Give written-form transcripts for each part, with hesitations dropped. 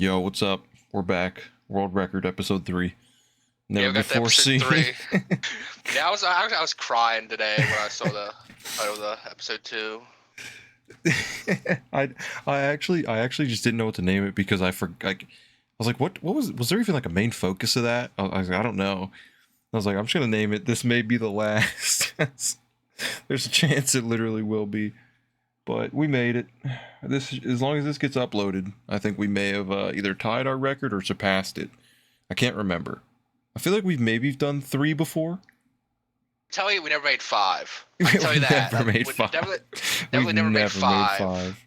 Yo, what's up? We're back. World record, episode 3. Yeah, Never we got to before episode seen. 3. Yeah, I was crying today when I saw the title of the episode 2. I I actually just didn't know what to name it because I forgot. I was like, what was there even like a main focus of that? I was like, I don't know. I was like, I'm just gonna name it. This may be the last. There's a chance it literally will be, but we made it. This, as long as this gets uploaded, I think we may have either tied our record or surpassed it. I can't remember. I feel like we've done 3 before. Tell you, we never made 5. I can tell you We that. never made We 5. definitely We've never made never made 5. 5,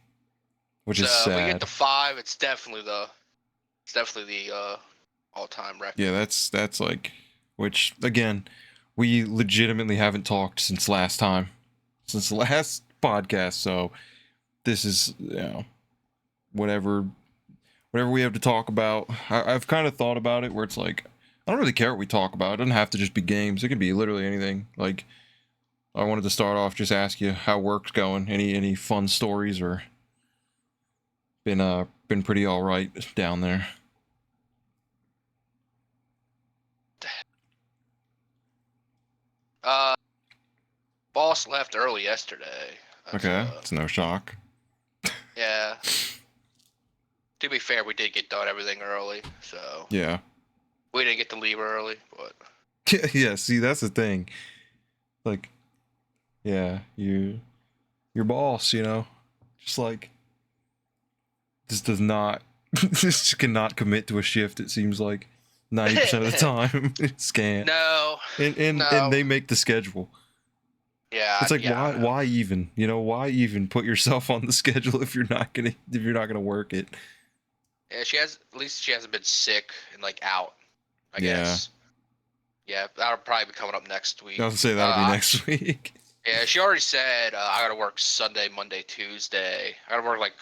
which is So if we get sad. to 5, it's definitely the all-time record. Yeah, that's like, which again, we legitimately haven't talked since last time, since the last podcast. So this is, whatever we have to talk about. I've kind of thought about it where it's like, I don't really care what we talk about. It doesn't have to just be games. It can be literally anything. Like, I wanted to start off, just ask you how work's going. Any fun stories, or been pretty all right down there? Boss left early yesterday. Okay, it's no shock. Yeah. To be fair, we did get done everything early, so Yeah. we didn't get to leave early, but Yeah, see, that's the thing. Like, yeah, your boss, just like, just does not, just cannot commit to a shift. It seems like 90% of the time. It's can't. no. And they make the schedule. Yeah. It's like, yeah. why even? Why even put yourself on the schedule if you're not gonna work it? Yeah, at least she hasn't been sick and like out, I Yeah. guess. Yeah, that'll probably be coming up next week. I was gonna say that'll be next week. Yeah, she already said I gotta work Sunday, Monday, Tuesday. I gotta work like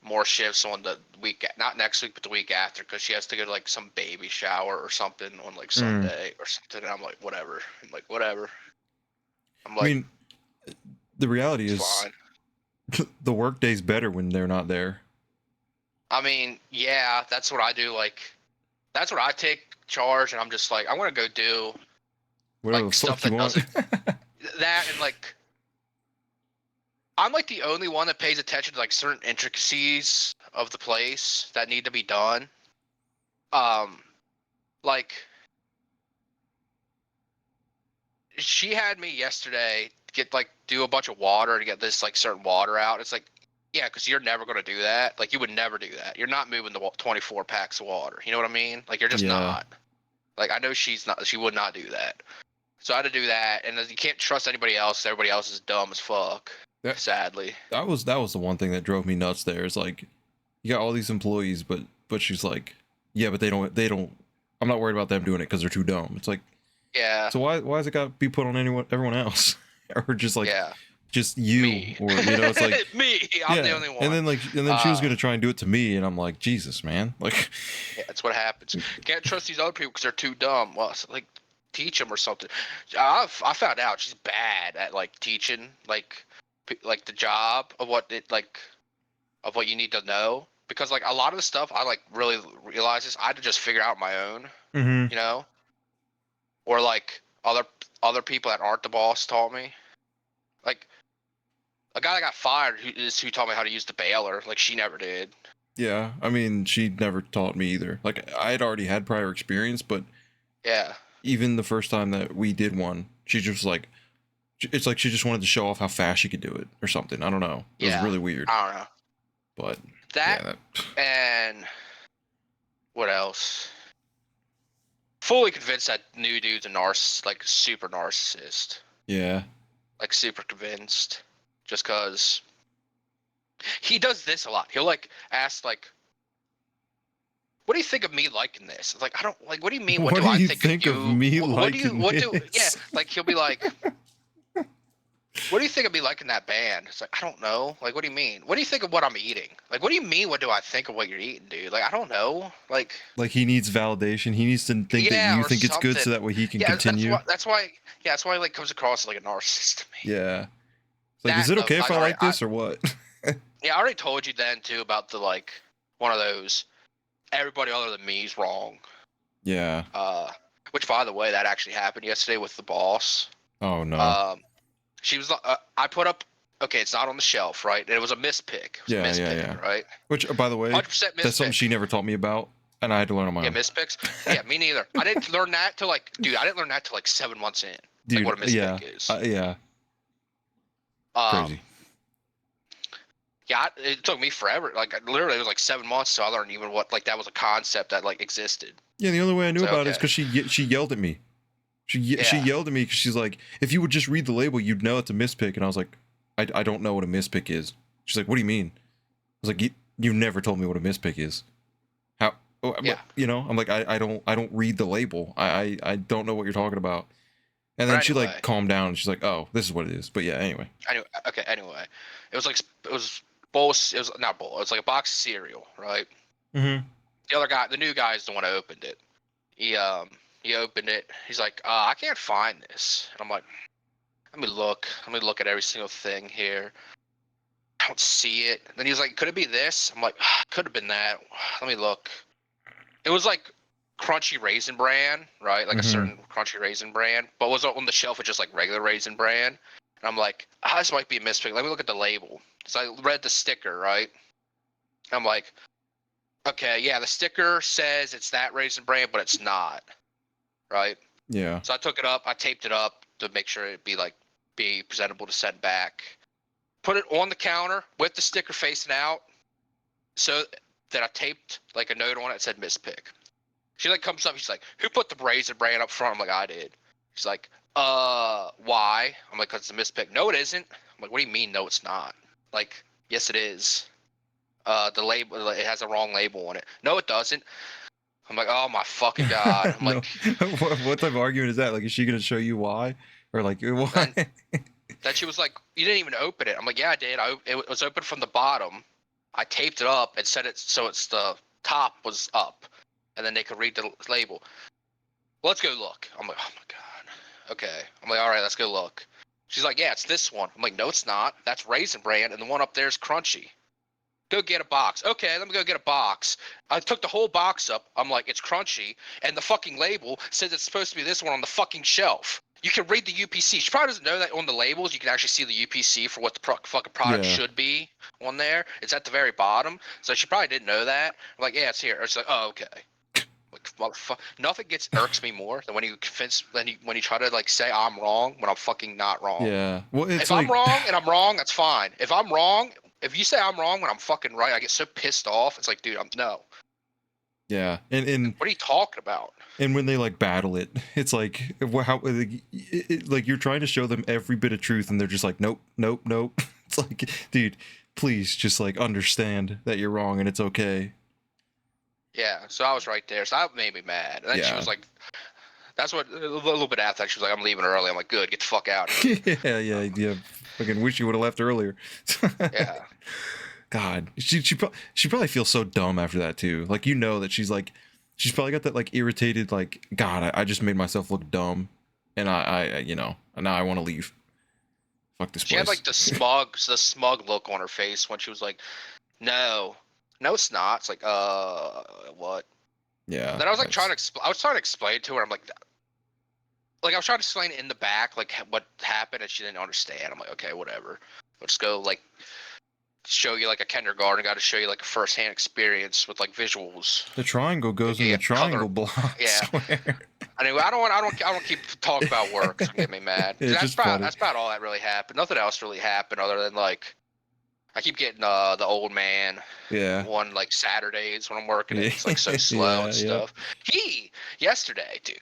more shifts on the week, not next week, but the week after, because she has to go to like some baby shower or something on like Sunday or something. And I'm like, whatever. I'm I like, mean, the reality is, fine. the work day's better when they're not there. I mean, yeah, that's what I do. Like, that's what I take charge, and I'm just like, I'm gonna go do Whatever like the stuff fuck you that want. doesn't that, and like I'm like the only one that pays attention to like certain intricacies of the place that need to be done. Like she had me yesterday get like do a bunch of water to get this like certain water out. It's like, yeah, because you're never gonna do that. Like you would never do that. You're not moving the 24 packs of water. You know what I mean? Like you're just Yeah. not. Like I know she would not do that. So I had to do that, and you can't trust anybody else. Everybody else is dumb as fuck. Yeah. Sadly. That was the one thing that drove me nuts there. Is like, you got all these employees, but she's like, yeah, but they don't. I'm not worried about them doing it because they're too dumb. It's like, Yeah. so why has it got to be put on everyone else, or just like, Yeah. just you, Me. or it's like me. I'm the only one. And then she was gonna try and do it to me, and I'm like, Jesus, man, like, Yeah, that's what happens. Can't trust these other people because they're too dumb. Well, like teach them or something. I found out she's bad at like teaching, like the job of what you need to know, because like a lot of the stuff I like really realize is I had to just figure out on my own, you know, or like other people that aren't the boss taught me. Like a guy that got fired who taught me how to use the baler. Like she never did. Yeah, I mean, she never taught me either. Like, I had already had prior experience, but Yeah. even the first time that we did one, she just like, it's like she just wanted to show off how fast she could do it or something. I don't know. It was really weird. I don't know. But That and what else? Fully convinced that new dude's a like super narcissist. Yeah. Like super convinced. Just cause he does this a lot. He'll like ask like, what do you think of me liking this? It's like, I don't like, what do you mean? What do I think of me liking this? Yeah, like he'll be like, what do you think of me liking that band? It's like, I don't know. Like, what do you mean? What do you think of what I'm eating? Like, what do you mean? What do I think of what you're eating, dude? Like, I don't know. Like he needs validation. He needs to think that you think it's good, so that way he can continue. That's why he like comes across like a narcissist to me. Yeah. Like, is it okay if I like this or what? Yeah, I already told you then too about the like one of those. Everybody other than me is wrong. Yeah. Which, by the way, that actually happened yesterday with the boss. Oh no. She was. I put up. Okay, it's not on the shelf, right? And it was a mispick. It was a mispick, right? Which, by the way, 100% that's something mispick. she never taught me about, and I had to learn on my Yeah, own. mispicks. Yeah, me neither. I didn't learn that till like, dude. I didn't learn that till like 7 months in. Dude, Like what a mispick is. yeah. Um, Crazy. yeah, it took me forever. Like literally, it was like 7 months till I learned even what like that was a concept that like existed. Yeah, the only way I knew So, about it is okay. because she yelled at me. She yelled at me because she's like, if you would just read the label, you'd know it's a mispick. And I was like, I don't know what a mispick is. She's like, what do you mean? I was like, you never told me what a mispick is. How? Oh, Yeah. You know, I'm like, I don't read the label. I don't know what you're talking about. And then she Anyway. like calmed down and she's like, oh, this is what it is. But yeah, anyway. Anyway, it was bowl. It was not bowl. It was like a box of cereal, right? Mm-hmm. The other guy, the new guy, is the one who opened it. He opened it. He's like, I can't find this. And I'm like, let me look. Let me look at every single thing here. I don't see it. And then he was like, could it be this? I'm like, could have been that. Let me look. It was like Crunchy Raisin Bran, right? Like a certain Crunchy Raisin Bran, but was on the shelf with just like regular Raisin Bran. And I'm like, this might be a mispick. Let me look at the label. So I read the sticker, right? I'm like, okay, yeah, the sticker says it's that Raisin Bran, but it's not, right? Yeah. So I took it up. I taped it up to make sure it'd be presentable to send back. Put it on the counter with the sticker facing out, so that I taped like a note on it that said mispick. She like comes up. She's like, "Who put the Raisin Bran up front?" I'm like, "I did." She's like, why?" I'm like, "Cause it's a mispick." No, it isn't. I'm like, "What do you mean? No, it's not." Like, yes, it is. The label, it has a wrong label on it. No, it doesn't. I'm like, oh my fucking god. I'm No. like, what type of argument is that? Like, is she gonna show you why, or like why? then she was like, you didn't even open it. I'm like, yeah, I did. It was open from the bottom. I taped it up and set it so it's the top was up, and then they could read the label. Let's go look. I'm like, oh my god. Okay. I'm like, all right, let's go look. She's like, yeah, it's this one. I'm like, no, it's not. That's Raisin Bran, and the one up there is Crunchy. Go get a box. Okay, let me go get a box. I took the whole box up. I'm like, it's Crunchy, and the fucking label says it's supposed to be this one on the fucking shelf. You can read the UPC. She probably doesn't know that on the labels you can actually see the UPC for what the fucking product Yeah. should be on there. It's at the very bottom. So she probably didn't know that. I'm like, yeah, it's here. It's like, oh, okay. Like, motherfucker. Nothing irks me more than when you convince when you try to like say I'm wrong when I'm fucking not wrong. Yeah. Well, it's if like, I'm wrong and I'm wrong, that's fine. If I'm wrong, if you say I'm wrong when I'm fucking right, I get so pissed off. It's like, dude, no. yeah, and What are you talking about? and when they like battle it, it's like how like you're trying to show them every bit of truth, and they're just like, nope, nope, nope. It's like, dude, please just like understand that you're wrong and it's okay. Yeah, so I was right there. So that made me mad. And then she Yeah. was like, that's what, a little bit after that, she was like, I'm leaving early. I'm like, good, get the fuck out. Yeah. Fucking wish you would have left earlier. Yeah. God, she probably feels so dumb after that too. Like, you know that she's probably got that like irritated, like, God, I just made myself look dumb, and I you know, now I want to leave. Fuck this place. She had like the smug look on her face when she was like, no, it's not. It's like, what? Yeah. Then I was like trying to explain to her. I'm like I was trying to explain it in the back, like what happened, and she didn't understand. I'm like, okay, whatever. Let's go like show you like a kindergarten. Got to show you like a first-hand experience with like visuals. The triangle goes in the triangle block. Yeah. Square. Anyway, I don't keep talking about work. It's gonna get me mad. It's That's about all that really happened. Nothing else really happened other than like I keep getting the old man on like Saturdays when I'm working. And it's like so slow and stuff. Yesterday, dude,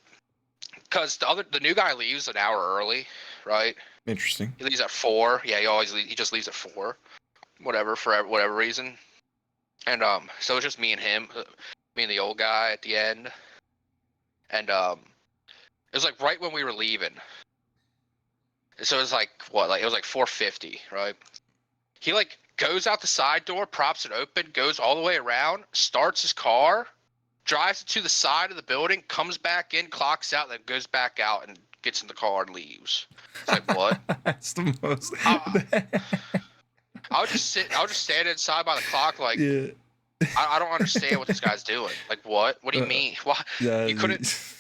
because the new guy leaves an hour early, right? Interesting. He leaves at 4. Yeah, he just leaves at 4, whatever, for whatever reason. And so it's just me and him, me and the old guy at the end. And it was like right when we were leaving. So it was like what? Like it was like 4:50, right? He like goes out the side door, props it open, goes all the way around, starts his car, drives it to the side of the building, comes back in, clocks out, then goes back out and gets in the car and leaves. It's like, what? That's the most. I would just stand inside by the clock, like, Yeah. I don't understand what this guy's doing. Like, what? What do you mean? Why Yeah, you couldn't?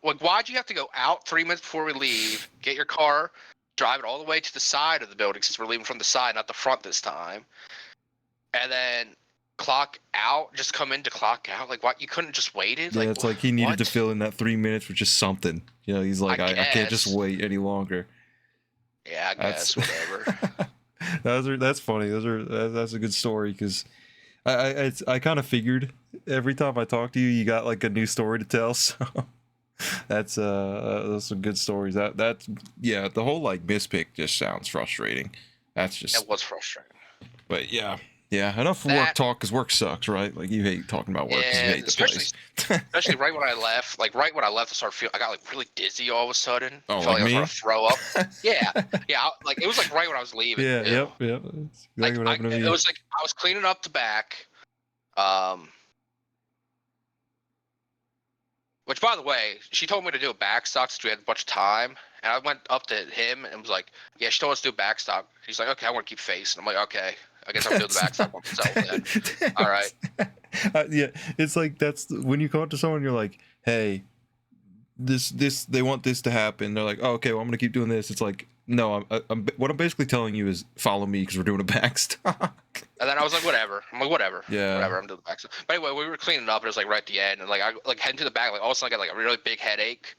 Like, why'd you have to go out 3 minutes before we leave? Get your car, drive it all the way to the side of the building since we're leaving from the side, not the front this time, and then clock out. Just come in to clock out. Like, what? You couldn't just waited? yeah, Like, it's like he needed to what? fill in that 3 minutes with just something. You know, he's like, I I can't just guess. wait any longer. Yeah, I That's guess. Whatever. that's funny. That's a good story because I kind of figured every time I talk to you, you got like a new story to tell. So that's some good stories. That's yeah. The whole like mispick just sounds frustrating. That's just. It was frustrating. But yeah. Enough work That talk because work sucks, right? Like you hate talking about work because you Yeah, hate the place. especially right when I left. Like right when I left, I got like really dizzy all of a sudden. Oh, Felt like like I was me? gonna throw up. Yeah, yeah. Like it was like right when I was leaving Yeah, too. yep. That's Like exactly what happened to it me. was like I was cleaning up the back. Um, which by the way, she told me to do a backstock since we had a bunch of time, and I went up to him and was like, "Yeah, she told us to do a backstock." He's like, "Okay, I want to keep facing." I'm like, "Okay, I guess I'm doing the backstock by myself then." All right. Yeah, it's like that's when you go up to someone, you're like, "Hey, this they want this to happen." They're like, "Oh, okay, well, I'm gonna keep doing this." It's like, no, what I'm basically telling you is follow me because we're doing a backstock. And then I was like, whatever. I'm like, whatever. Yeah. Whatever. I'm doing the back. But anyway, we were cleaning up. And it was like right at the end. And like, I like heading to the back. Like, all of a sudden, I got like a really big headache.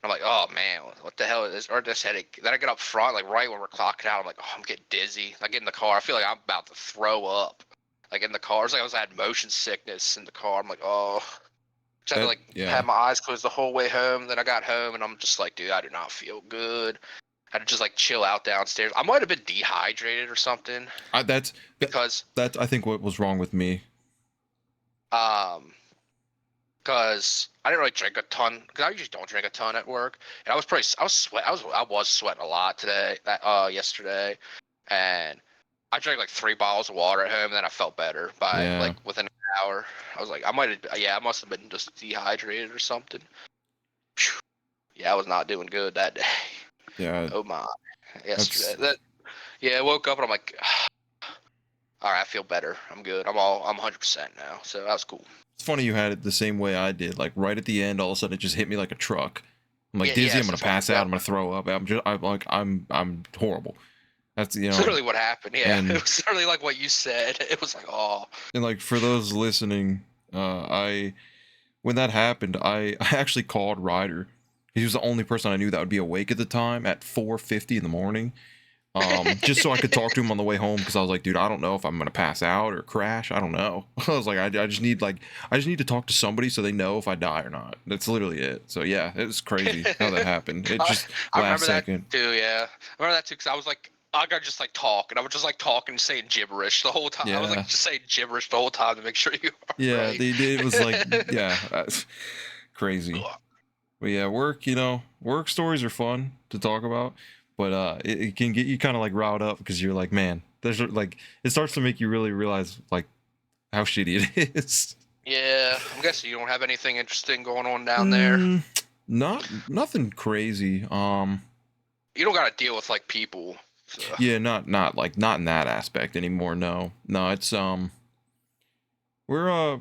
I'm like, oh man, what the hell is this? Or this headache? Then I get up front, like right when we're clocking out. I'm like, oh, I'm getting dizzy. I get in the car. I feel like I'm about to throw up. Like in the car. It's like I had motion sickness in the car. I'm like, oh. I had to like Yeah. have my eyes closed the whole way home. Then I got home and I'm just like, dude, I do not feel good. I had to just like chill out downstairs. I might have been dehydrated or something. That's I think what was wrong with me. Because I didn't really drink a ton. Because I usually don't drink a ton at work, and I was sweating a lot today. Yesterday, and I drank like 3 bottles of water at home, and then I felt better by Yeah. like within an hour. I was like, I must have been just dehydrated or something. Phew. Yeah, I was not doing good that day. Yeah. Oh my, yesterday. I woke up and I'm like, all right, I feel better. I'm good. I'm 100% now. So that was cool. It's funny you had it the same way I did. Like right at the end, all of a sudden it just hit me like a truck. I'm like dizzy. I'm gonna pass out. I'm gonna throw up. I'm horrible. That's It's literally what happened. Yeah, and- it was literally like what you said. It was like, oh. And like for those listening, when that happened, I actually called Ryder. He was the only person I knew that would be awake at the time at 4:50 in the morning. Just so I could talk to him on the way home because I was like, dude, I don't know if I'm gonna pass out or crash. I don't know. I was like, I just need to talk to somebody so they know if I die or not. That's literally it. So yeah, it was crazy how that happened. It just I last remember second. that too. Yeah, I remember that too because I was like, I got just like talk, and I was just like talking, saying gibberish the whole time. Yeah. I was like just saying gibberish the whole time to make sure you are Yeah, right. it was like crazy. But yeah, work stories are fun to talk about, but it can get you kind of like riled up because you're like, man, there's like it starts to make you really realize like how shitty it is. Yeah, I'm guessing you don't have anything interesting going on down there. Nothing crazy. You don't got to deal with like people. So. Yeah, not in that aspect anymore. No, it's we're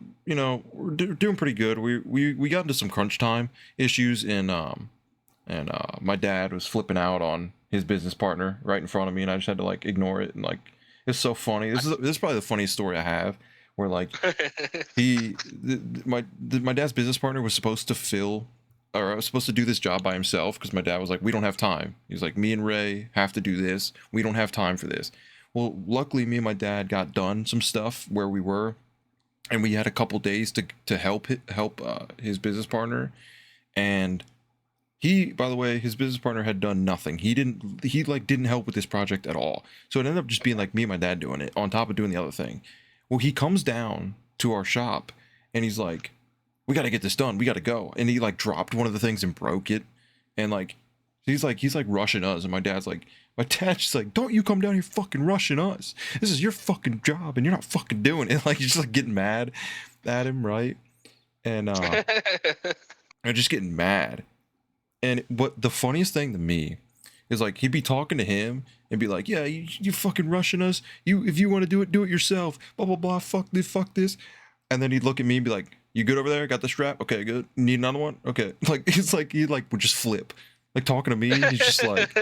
doing pretty good. We got into some crunch time issues and my dad was flipping out on his business partner right in front of me, and I just had to like ignore it. And like it's so funny. This is probably the funniest story I have. Where like my dad's business partner was supposed to I was supposed to do this job by himself because my dad was like, we don't have time. He's like, me and Ray have to do this. We don't have time for this. Well, luckily, me and my dad got done some stuff where we were, and we had a couple days to help his business partner. And by the way, his business partner had done nothing. He didn't help with this project at all. So it ended up just being like me and my dad doing it on top of doing the other thing. Well, he comes down to our shop and he's like, we got to get this done. We got to go. And he like dropped one of the things and broke it. And like, he's like rushing us. And my dad's just like, don't you come down here fucking rushing us. This is your fucking job and you're not fucking doing it. Like, he's just like getting mad at him. Right. And, I'm just getting mad. And what the funniest thing to me is like he'd be talking to him and be like, yeah, you fucking rushing us. If you want to do it yourself. Blah blah blah. Fuck this. And then he'd look at me and be like, you good over there? Got the strap? Okay, good. Need another one? Okay. Like it's like he like would just flip. Like talking to me, he's just like,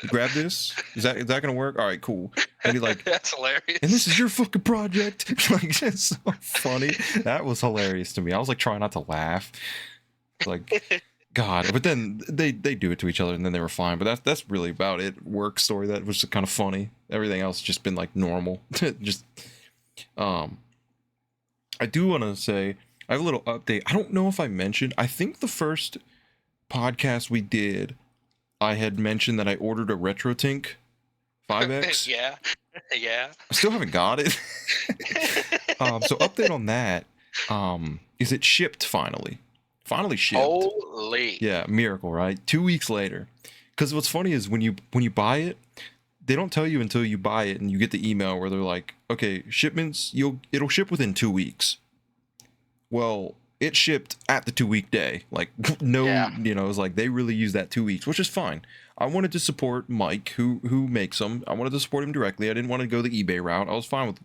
grab this. Is that gonna work? All right, cool. And he like, that's hilarious. and this is your fucking project. Like it's so funny. That was hilarious to me. I was like trying not to laugh. Like God, but then they do it to each other and then they were fine. But that's really about it. Work story that was kind of funny. Everything else just been like normal. Just I do want to say I have a little update. I don't know if I mentioned. I think the first podcast we did, I had mentioned that I ordered a RetroTink 5X. Yeah. I still haven't got it. So update on that. Is it shipped finally? Finally shipped. Holy. Yeah, miracle, right? 2 weeks later. Because what's funny is when you buy it, they don't tell you until you buy it and you get the email where they're like, okay, shipments, it'll ship within 2 weeks. Well, it shipped at the 2 week day. Like no, it was like they really use that 2 weeks, which is fine. I wanted to support Mike who makes them. I wanted to support him directly. I didn't want to go the eBay route. I was fine with,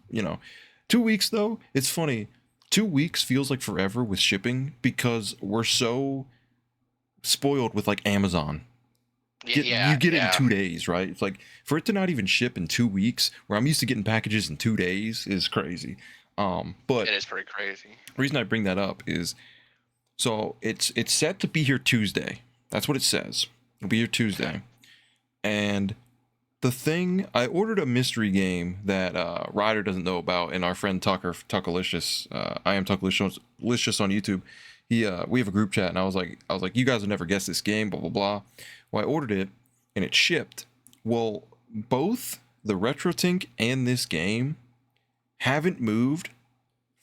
2 weeks though. It's funny. 2 weeks feels like forever with shipping because we're so spoiled with like Amazon. You get it in 2 days, right? It's like for it to not even ship in 2 weeks, where I'm used to getting packages in 2 days, is crazy. But it is pretty crazy. The reason I bring that up is so it's set to be here Tuesday. That's what it says. It'll be here Tuesday. And the thing, I ordered a mystery game that Ryder doesn't know about, and our friend Tuckalicious, I am Tuckalicious on YouTube. We have a group chat, and I was like, you guys will never guess this game, blah blah blah. Well, I ordered it, and it shipped. Well, both the RetroTink and this game haven't moved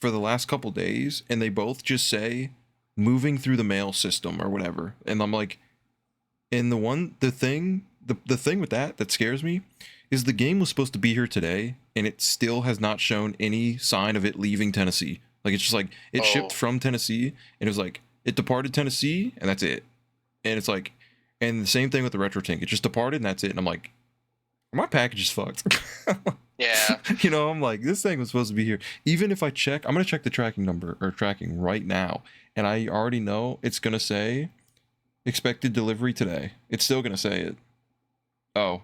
for the last couple days, and they both just say moving through the mail system or whatever. And I'm like, and the thing with that scares me is the game was supposed to be here today, and it still has not shown any sign of it leaving Tennessee. Like it's just like it shipped from Tennessee, and it was like it departed Tennessee, and that's it. And it's like, and the same thing with the RetroTink. It just departed, and that's it. And I'm like, my package is fucked. Yeah. I'm like, this thing was supposed to be here. Even if I check, I'm gonna check the tracking number or tracking right now, and I already know it's gonna say expected delivery today. It's still gonna say it. Oh,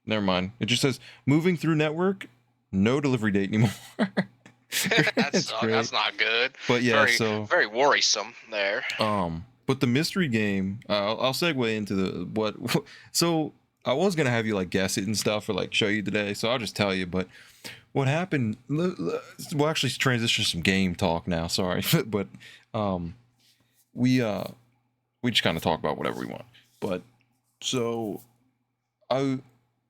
never mind. It just says moving through network, no delivery date anymore. That's not good. But yeah, very worrisome there. But the mystery game, I'll segue into what. So I was gonna have you like guess it and stuff or like show you today. So I'll just tell you. But what happened? We'll actually transition to some game talk now. Sorry, but we just kind of talk about whatever we want. But so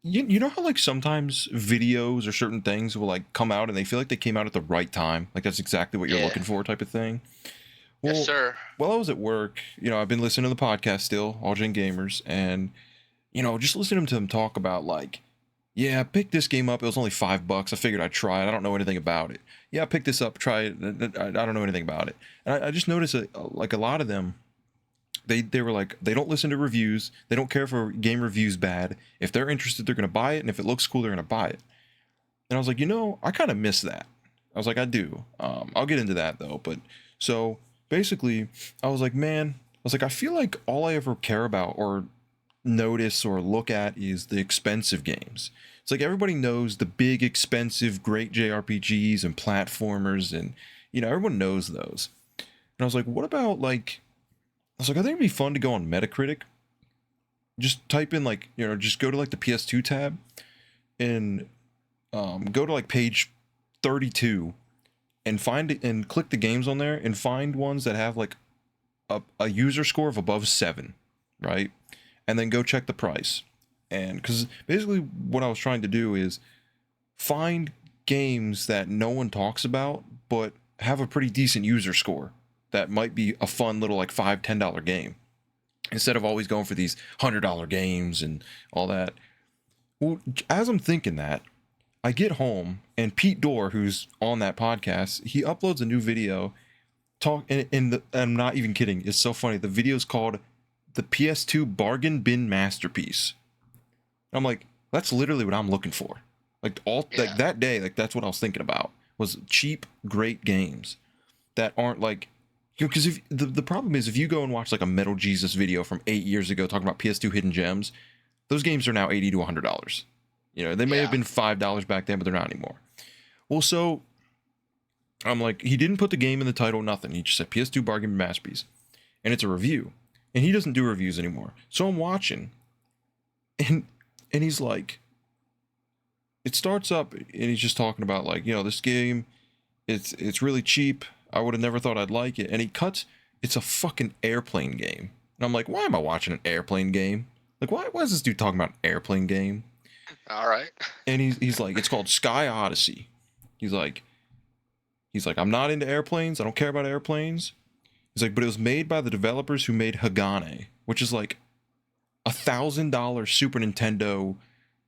you know how like sometimes videos or certain things will like come out and they feel like they came out at the right time, like that's exactly what you're looking for, type of thing. Well, yes, sir. While I was at work, I've been listening to the podcast still, All Gen Gamers, and just listening to them talk about like, yeah, I picked this game up. It was only $5. I figured I'd try it. I don't know anything about it. Yeah, I picked this up, try it. I don't know anything about it. And I just noticed that like a lot of them, they were like, they don't listen to reviews. They don't care if a game review's bad. If they're interested, they're going to buy it. And if it looks cool, they're going to buy it. And I was like, I kind of miss that. I was like, I do. I'll get into that though. But so basically I was like, I feel like all I ever care about or notice or look at is the expensive games. It's like everybody knows the big, expensive, great JRPGs and platformers, and everyone knows those. And I was like, what about like, I think it'd be fun to go on Metacritic. Just type in like, just go to like the PS2 tab and go to like page 32 and find it and click the games on there and find ones that have like a user score of above 7, right? And then go check the price. And because basically what I was trying to do is find games that no one talks about but have a pretty decent user score that might be a fun little like $5-10 game instead of always going for these $100 games and all that. Well, as I'm thinking that, I get home and Pete Dorr, who's on that podcast, he uploads a new video and I'm not even kidding. It's so funny. The video's called the PS2 bargain bin masterpiece. I'm like, that's literally what I'm looking for. Like like that day, like that's what I was thinking about, was cheap, great games that aren't like, because if the problem is, if you go and watch like a Metal Jesus video from 8 years ago talking about PS2 hidden gems, those games are now $80 to $100. They may have been $5 back then, but they're not anymore. Well, so I'm like, he didn't put the game in the title, nothing. He just said PS2 bargain masterpiece, and it's a review, and he doesn't do reviews anymore. So I'm watching, and he's like, it starts up, and he's just talking about like, this game, it's really cheap. I would have never thought I'd like it. And he cuts, it's a fucking airplane game. And I'm like, why am I watching an airplane game? Like, why is this dude talking about an airplane game? All right. And he's like, it's called Sky Odyssey. He's like, I'm not into airplanes. I don't care about airplanes. He's like, but it was made by the developers who made Hagane, which is like $1,000 Super Nintendo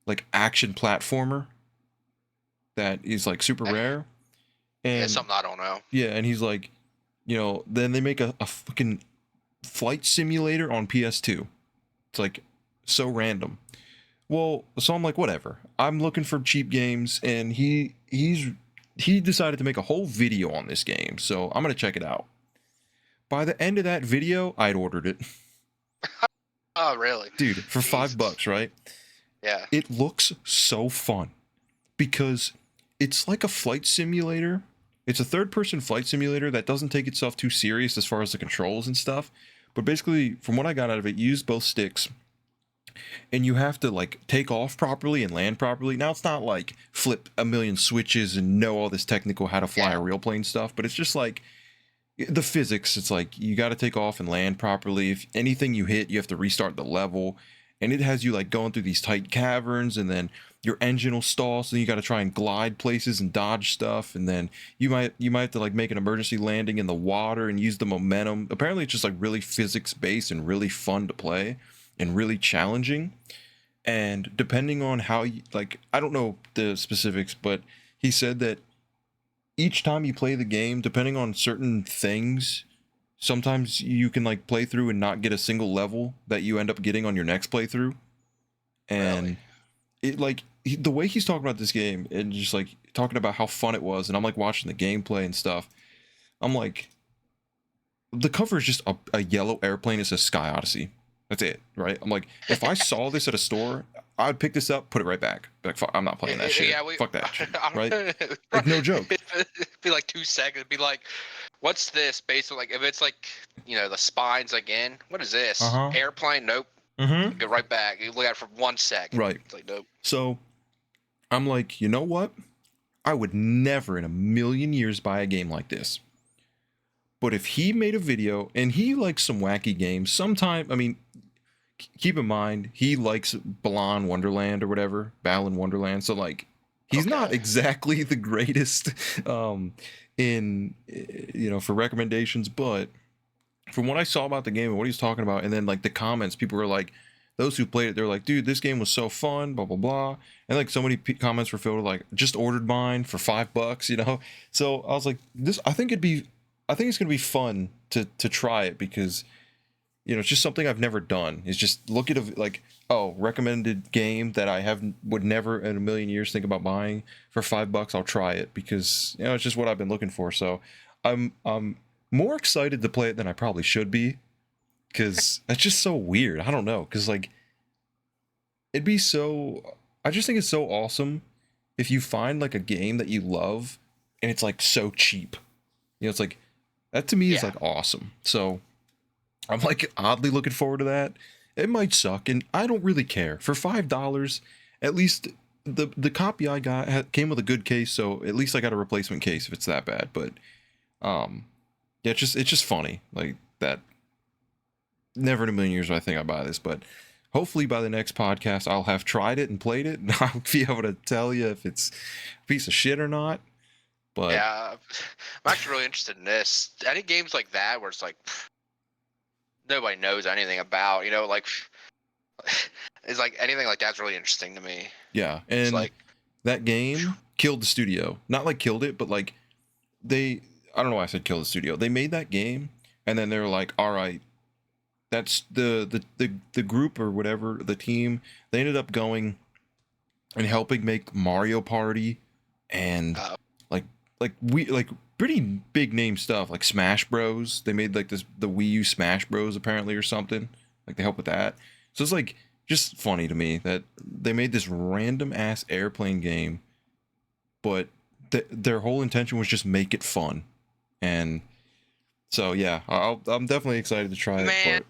like action platformer that is like super rare. And yeah, something I don't know. Yeah, and he's like, then they make a fucking flight simulator on PS2. It's like so random. Well, so I'm like, whatever. I'm looking for cheap games, and he decided to make a whole video on this game, so I'm gonna check it out. By the end of that video, I'd ordered it. Oh, really? Dude, for $5, right? Yeah. It looks so fun because it's like a flight simulator. It's a third-person flight simulator that doesn't take itself too serious as far as the controls and stuff. But basically, from what I got out of it, you use both sticks, and you have to like take off properly and land properly. Now, it's not like flip a million switches and know all this technical how to fly a real plane stuff, but it's just like the physics. It's like you got to take off and land properly. If anything you hit, you have to restart the level. And it has you like going through these tight caverns, and then your engine will stall, so then you got to try and glide places and dodge stuff, and then you might have to like make an emergency landing in the water and use the momentum. Apparently, it's just like really physics based and really fun to play and really challenging. And depending on how you like, I don't know the specifics, but he said that each time you play the game, depending on certain things, sometimes you can like play through and not get a single level that you end up getting on your next playthrough. And it like the way he's talking about this game and just like talking about how fun it was, and I'm like watching the gameplay and stuff, I'm like, the cover is just a yellow airplane. It says Sky Odyssey. That's it, right? I'm like, if I saw this at a store, I'd pick this up, put it right back. Be like, fuck, I'm not playing that shit. Fuck that shit, right? Like, no joke. It'd be like 2 seconds. It'd be like, what's this? Based on like, if it's like, the spines again. What is this? Airplane? Nope. Mm-hmm. Go right back. You look at it for 1 second. Right. It's like, nope. So I'm like, you know what? I would never in a million years buy a game like this. But if he made a video, and he likes some wacky games, sometime, I mean, keep in mind, he likes Balan Wonderland or whatever, Balan Wonderland. So like, he's not exactly the greatest in, for recommendations, but from what I saw about the game and what he's talking about, and then like the comments, people were like, those who played it, they're like, dude, this game was so fun, blah, blah, blah. And like so many comments were filled with like, just ordered mine for $5, So I was like, I think it's gonna be fun to try it, because it's just something I've never done. Is just look at recommended game that I would never in a million years think about buying for $5. I'll try it because it's just what I've been looking for. So I'm more excited to play it than I probably should be, because that's just so weird. I don't know, because like I just think it's so awesome if you find like a game that you love and it's like so cheap. It's like, that to me is like awesome. So I'm like oddly looking forward to that. It might suck, and I don't really care. For $5, at least the copy I got came with a good case, so at least I got a replacement case if it's that bad. But it's just funny like that. Never in a million years would I think I'd buy this, but hopefully by the next podcast I'll have tried it and played it, and I'll be able to tell you if it's a piece of shit or not. But yeah, I'm actually really interested in this. Any games like that where it's like nobody knows anything about, like it's like anything like that's really interesting to me. Yeah, and it's like, that game killed the studio. Not like killed it, but like I don't know why I said kill the studio. They made that game, and then they were like, all right, that's the group or whatever, the team, they ended up going and helping make Mario Party and Uh, like like pretty big name stuff like Smash Bros. They made like the Wii U Smash Bros. Apparently or something. Like they help with that. So it's like just funny to me that they made this random ass airplane game, but their whole intention was just make it fun. And so yeah, I'm definitely excited to try it. Man,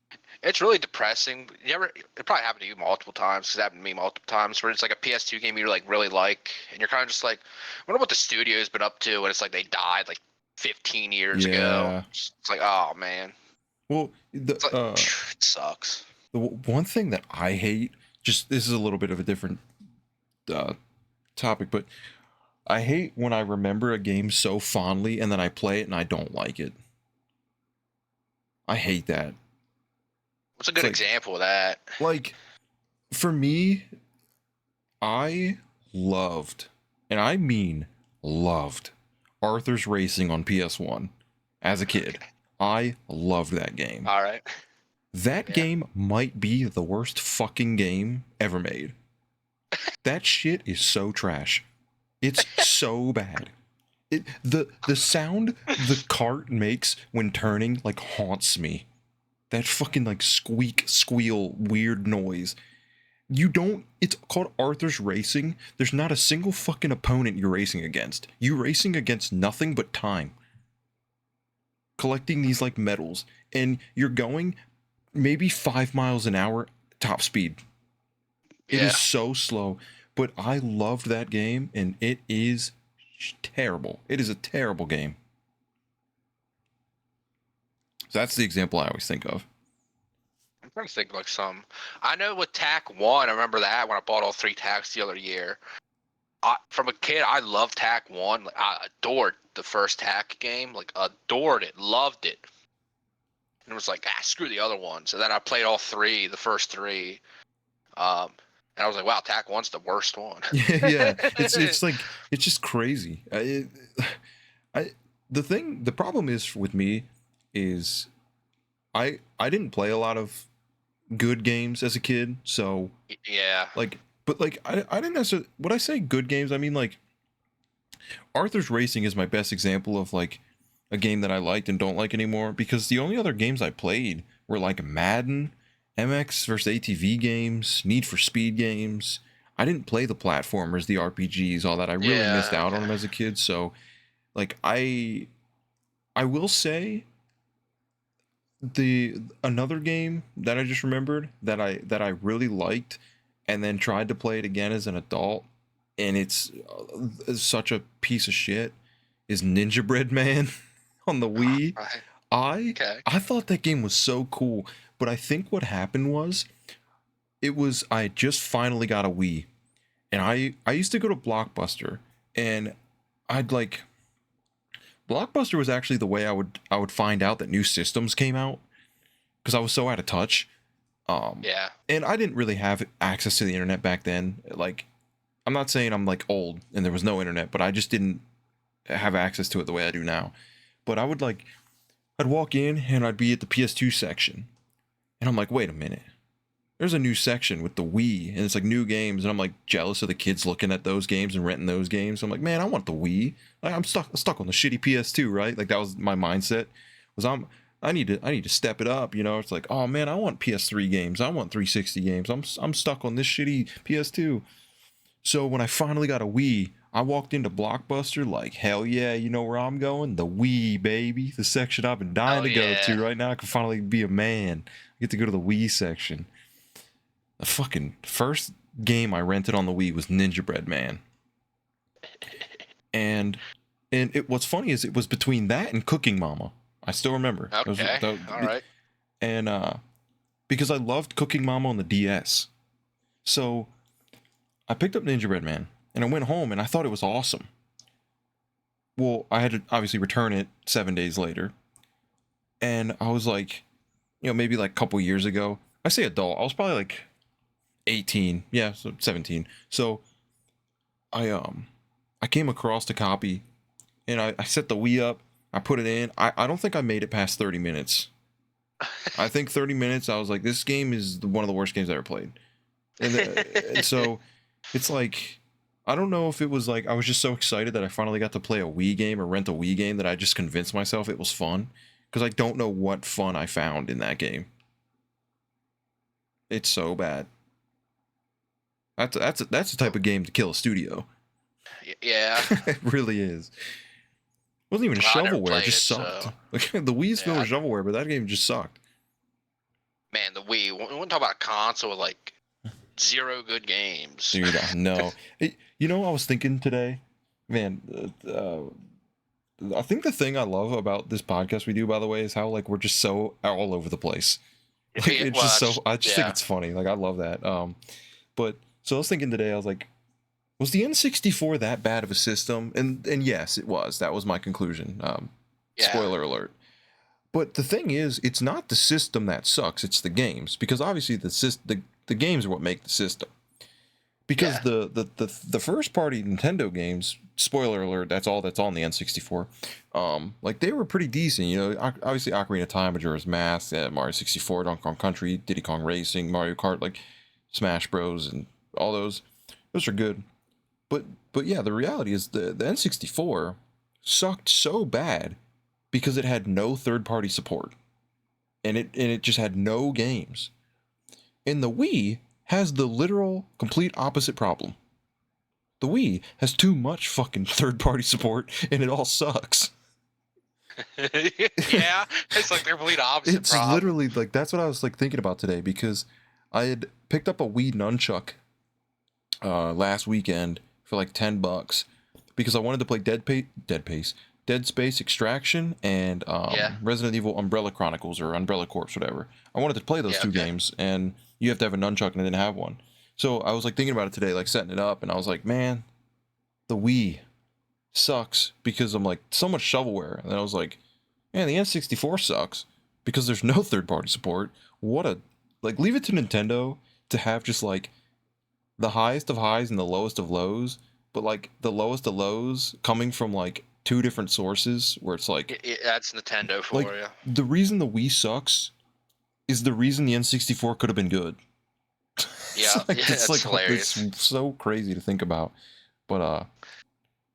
But it's really depressing. It probably happened to you multiple times. 'Cause it happened to me multiple times. Where it's like a PS2 game you like really like, and you're kind of just like, I wonder what the studio's been up to. And it's like they died like 15 years ago. yeah, It's like, oh man, well it's like it sucks. the one thing that I hate, just this is a little bit of a different uh, topic, but I hate when I remember a game so fondly and then I play it and I don't like it. I hate that. What's a It's good example of that? like for me, I loved, and I mean loved, Arthur's Racing on PS1 as a kid. Okay. I loved that game. All right. That Yeah. game might be the worst fucking game ever made. That shit is so trash. It's so bad. The sound the cart makes when turning like haunts me. That fucking like squeal weird noise. You don't, it's called Arthur's Racing. There's not a single fucking opponent you're racing against. You're racing against nothing but time. Collecting these like medals, and you're going maybe 5 miles an hour top speed. It Yeah. is so slow, but I loved that game, and it is terrible. It is a terrible game. So that's the example I always think of. I'm trying to think like some. I know with TAC 1, I remember that when I bought all 3 TACs the other year. From a kid, I loved TAC 1. Like, I adored the first TAC game. Like, adored it. Loved it. And it was like, screw the other ones. And then I played all 3, the first 3. And I was like, wow, TAC 1's the worst one. Yeah, it's like it's just crazy. The problem is with me is I didn't play a lot of good games as a kid, so Yeah. like, but like I didn't necessarily, when I say good games, I mean like Arthur's Racing is my best example of like a game that I liked and don't like anymore, because the only other games I played were like Madden, MX versus ATV games, Need for Speed games. I didn't play the platformers, the RPGs, all that. I really missed Yeah. out on them as a kid. So like I will say the another game that I just remembered that I really liked and then tried to play it again as an adult, and it's such a piece of shit, is Ninja Bread Man on the Wii. Right. I Okay. I thought that game was so cool, but I think what happened was I had just finally got a Wii, and I used to go to Blockbuster, and I'd like Blockbuster was actually the way I would find out that new systems came out, because I was so out of touch. Yeah. And I didn't really have access to the internet back then. Like, I'm not saying I'm like old and there was no internet, but I just didn't have access to it the way I do now. But I'd walk in and I'd be at the PS2 section, and I'm like, wait a minute, there's a new section with the Wii, and it's like new games, and I'm like jealous of the kids looking at those games and renting those games. So I'm like, man, I want the Wii. Like, I'm stuck on the shitty PS2, right? Like that was my mindset. Was I need to step it up, you know? It's like, oh man, I want PS3 games. I want 360 games. I'm stuck on this shitty PS2. So when I finally got a Wii, I walked into Blockbuster like, hell yeah, you know where I'm going? The Wii, baby. The section I've been dying to go to. Right now I can finally be a man. I get to go to the Wii section. The fucking first game I rented on the Wii was Ninja Bread Man. And what's funny is it was between that and Cooking Mama. I still remember. Okay. All right. And because I loved Cooking Mama on the DS. So I picked up Ninja Bread Man and I went home and I thought it was awesome. Well, I had to obviously return it 7 days later. And I was like, you know, maybe like a couple years ago. I say adult. I was probably like 18. Yeah, so 17. So I came across the copy and I set the Wii up. I put it in. I don't think I made it past 30 minutes. I think 30 minutes. I was like, this game is one of the worst games I ever played, and so it's like. I don't know if it was like I was just so excited that I finally got to play a Wii game or rent a Wii game that I just convinced myself it was fun, because I don't know what fun I found in that game. It's so bad. That's the type of game to kill a studio. Yeah. It really is. It wasn't even Well, I never shovelware. It played just it, sucked. so Like the Wii's filled yeah. with shovelware, but that game just sucked. Man, the Wii. We want to talk about a console with like zero good games. Dude, I know. You know, I was thinking today, man. I think the thing I love about this podcast we do, by the way, is how like we're just so all over the place. Like Yeah, it's well, just so. that's- I just think yeah. it's funny. Like I love that. But so I was thinking today, I was like, was the N64 that bad of a system? And yes, it was. That was my conclusion. Yeah. Spoiler alert. But the thing is, it's not the system that sucks. It's the games, because obviously the games are what make the system. Because Yeah. the first party Nintendo games, spoiler alert, that's all that's on the N64. Like they were pretty decent. You know, obviously Ocarina of Time, Majora's Mask, Mario 64, Donkey Kong Country, Diddy Kong Racing, Mario Kart, like Smash Bros, and all those. Those are good. But yeah, the reality is the N64 sucked so bad because it had no third party support, and it just had no games. And the Wii has the literal complete opposite problem. The Wii has too much fucking third party support, and it all sucks. Yeah. It's like they're complete opposite It's problem. literally like that's what I was like thinking about today, because I had picked up a Wii nunchuck last weekend for like $10 because I wanted to play Dead Space Extraction, and Yeah. Resident Evil Umbrella Chronicles or Umbrella Corps, whatever. I wanted to play those Yeah, two okay. games, and you have to have a nunchuck, and I didn't have one. So I was like thinking about it today, like setting it up, and I was like, man, the Wii sucks because I'm like so much shovelware, and then I was like, man, the N64 sucks because there's no third party support. What a like leave it to Nintendo to have just like the highest of highs and the lowest of lows, but like the lowest of lows coming from like two different sources where it's like That's Nintendo for like you. the reason the Wii sucks is the reason the N64 could have been good. Yeah, Like, yeah, it's that's like hilarious. it's so crazy to think about. But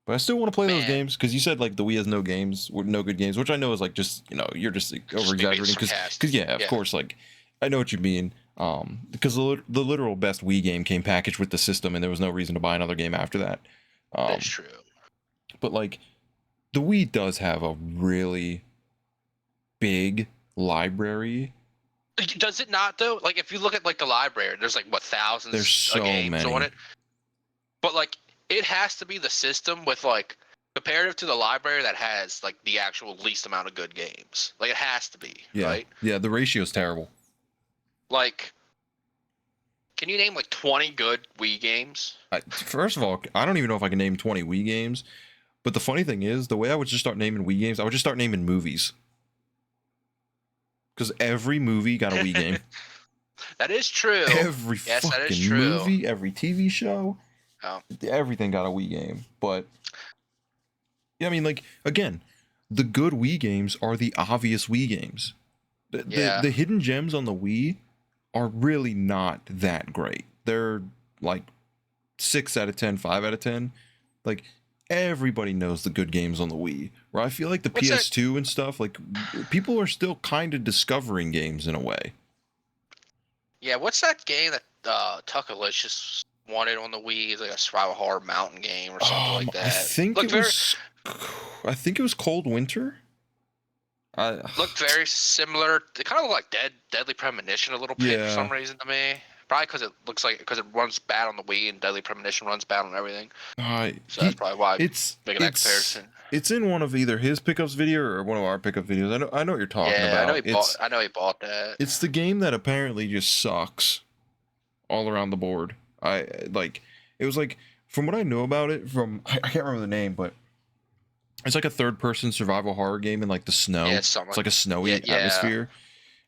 I still want to play those Man. games, because you said like the Wii has no games, no good games, which I know is like just, you know, you're just over exaggerating, because sarcastic. yeah, of course, like I know what you mean. Because the literal best Wii game came packaged with the system, and there was no reason to buy another game after that. That's true. But like the Wii does have a really big library. Does it not though? Like if you look at like the library, there's like what thousands There's so of games many. on it. But like it has to be the system with like comparative to the library that has like the actual least amount of good games. Like it has to be, Yeah, right? yeah, the ratio's terrible. Like can you name like 20 good Wii games? First of all, I don't even know if I can name 20 Wii games. But the funny thing is, the way I would just start naming Wii games, I would just start naming movies. Because every movie got a Wii game. That is true. Every Yes, that is fucking true. movie, every TV show, Oh. everything got a Wii game. But yeah, I mean, like again, the good Wii games are the obvious Wii games. Yeah. The hidden gems on the Wii are really not that great. They're like 6 out of 10, 5 out of 10. Like everybody knows the good games on the Wii. Where I feel like the What's that? PS2 and stuff, like people are still kind of discovering games in a way. Yeah, what's that game that Tuckalicious wanted on the Wii? It's like a survival horror mountain game or something like that. I think Looked I think it was Cold Winter. looked very similar. It kind of looked like Deadly Premonition a little bit for Yeah. some reason to me. Probably because it looks like because it runs bad on the Wii and Deadly Premonition runs bad on everything. So that's probably why I'm making that comparison. It's in one of either his pickups video or one of our pickup videos. I know what you're talking Yeah, about. I know he bought that. It's the game that apparently just sucks all around the board. It was like, from what I know about it, I can't remember the name, but it's like a third person survival horror game in like the snow. Yeah, It's like a snowy atmosphere.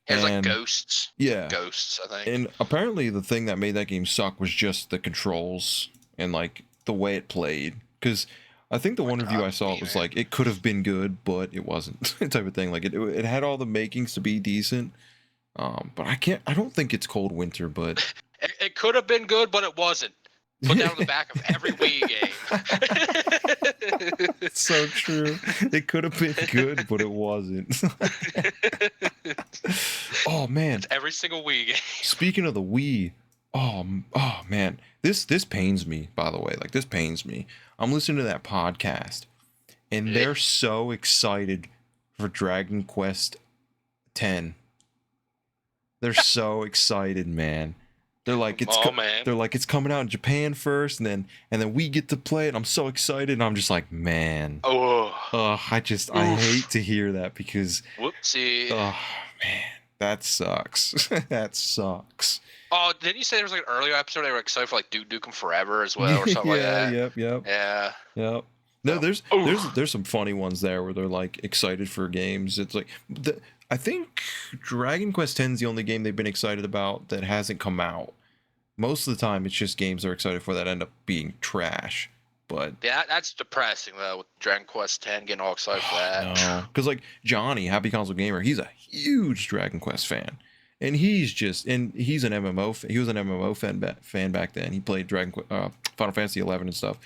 It has like and- ghosts. Yeah. Ghosts, I think. And apparently the thing that made that game suck was just the controls and like the way it played. Because I think the Oh my one review I God, saw Wii, was man. like it could have been good, but it wasn't type of thing. Like it had all the makings to be decent. But I don't think it's Cold Winter, but It could have been good, but it wasn't. Put that on the back of every Wii game. it's so true. It could have been good, but it wasn't. Oh man, It's every single Wii game. speaking of the Wii, oh man, this pains me. By the way, like this pains me. I'm listening to that podcast, and they're so excited for Dragon Quest 10. They're so excited, man. They're like Man. they're like it's coming out in Japan first, and then we get to play it. I'm so excited, and I'm just like, man. Oh. I hate to hear that because Whoopsie. oh man, that sucks. That sucks. Oh, didn't you say there was like an earlier episode they were excited for like Duke Nukem Forever as well or something like Yeah, that? yep. Yeah. Yep. No, Oof. there's some funny ones there where they're like excited for games. It's like I think Dragon Quest X is the only game they've been excited about that hasn't come out. Most of the time, it's just games they're excited for that end up being trash. But Yeah, that's depressing though with Dragon Quest X getting all excited for that. no, because like Johnny, Happy Console Gamer, he's a huge Dragon Quest fan, and he's an MMO. He was an MMO fan back then. He played Final Fantasy 11 and stuff.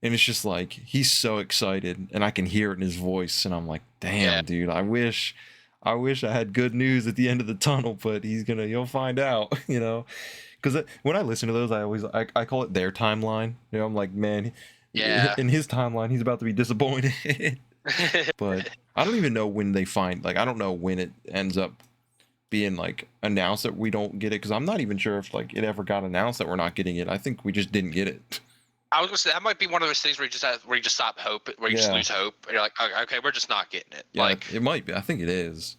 And it's just like he's so excited, and I can hear it in his voice, and I'm like, damn, dude, I wish I had good news at the end of the tunnel, but you'll find out, because when I listen to those, I call it their timeline. I'm like, man, Yeah. in his timeline, he's about to be disappointed. But I don't even know when I don't know when it ends up being like announced that we don't get it, because I'm not even sure if like it ever got announced that we're not getting it. I think we just didn't get it. I was gonna say that might be one of those things where you just stop hope, where you just lose hope, and you're like, okay, we're just not getting it. Yeah, like it might be. I think it is.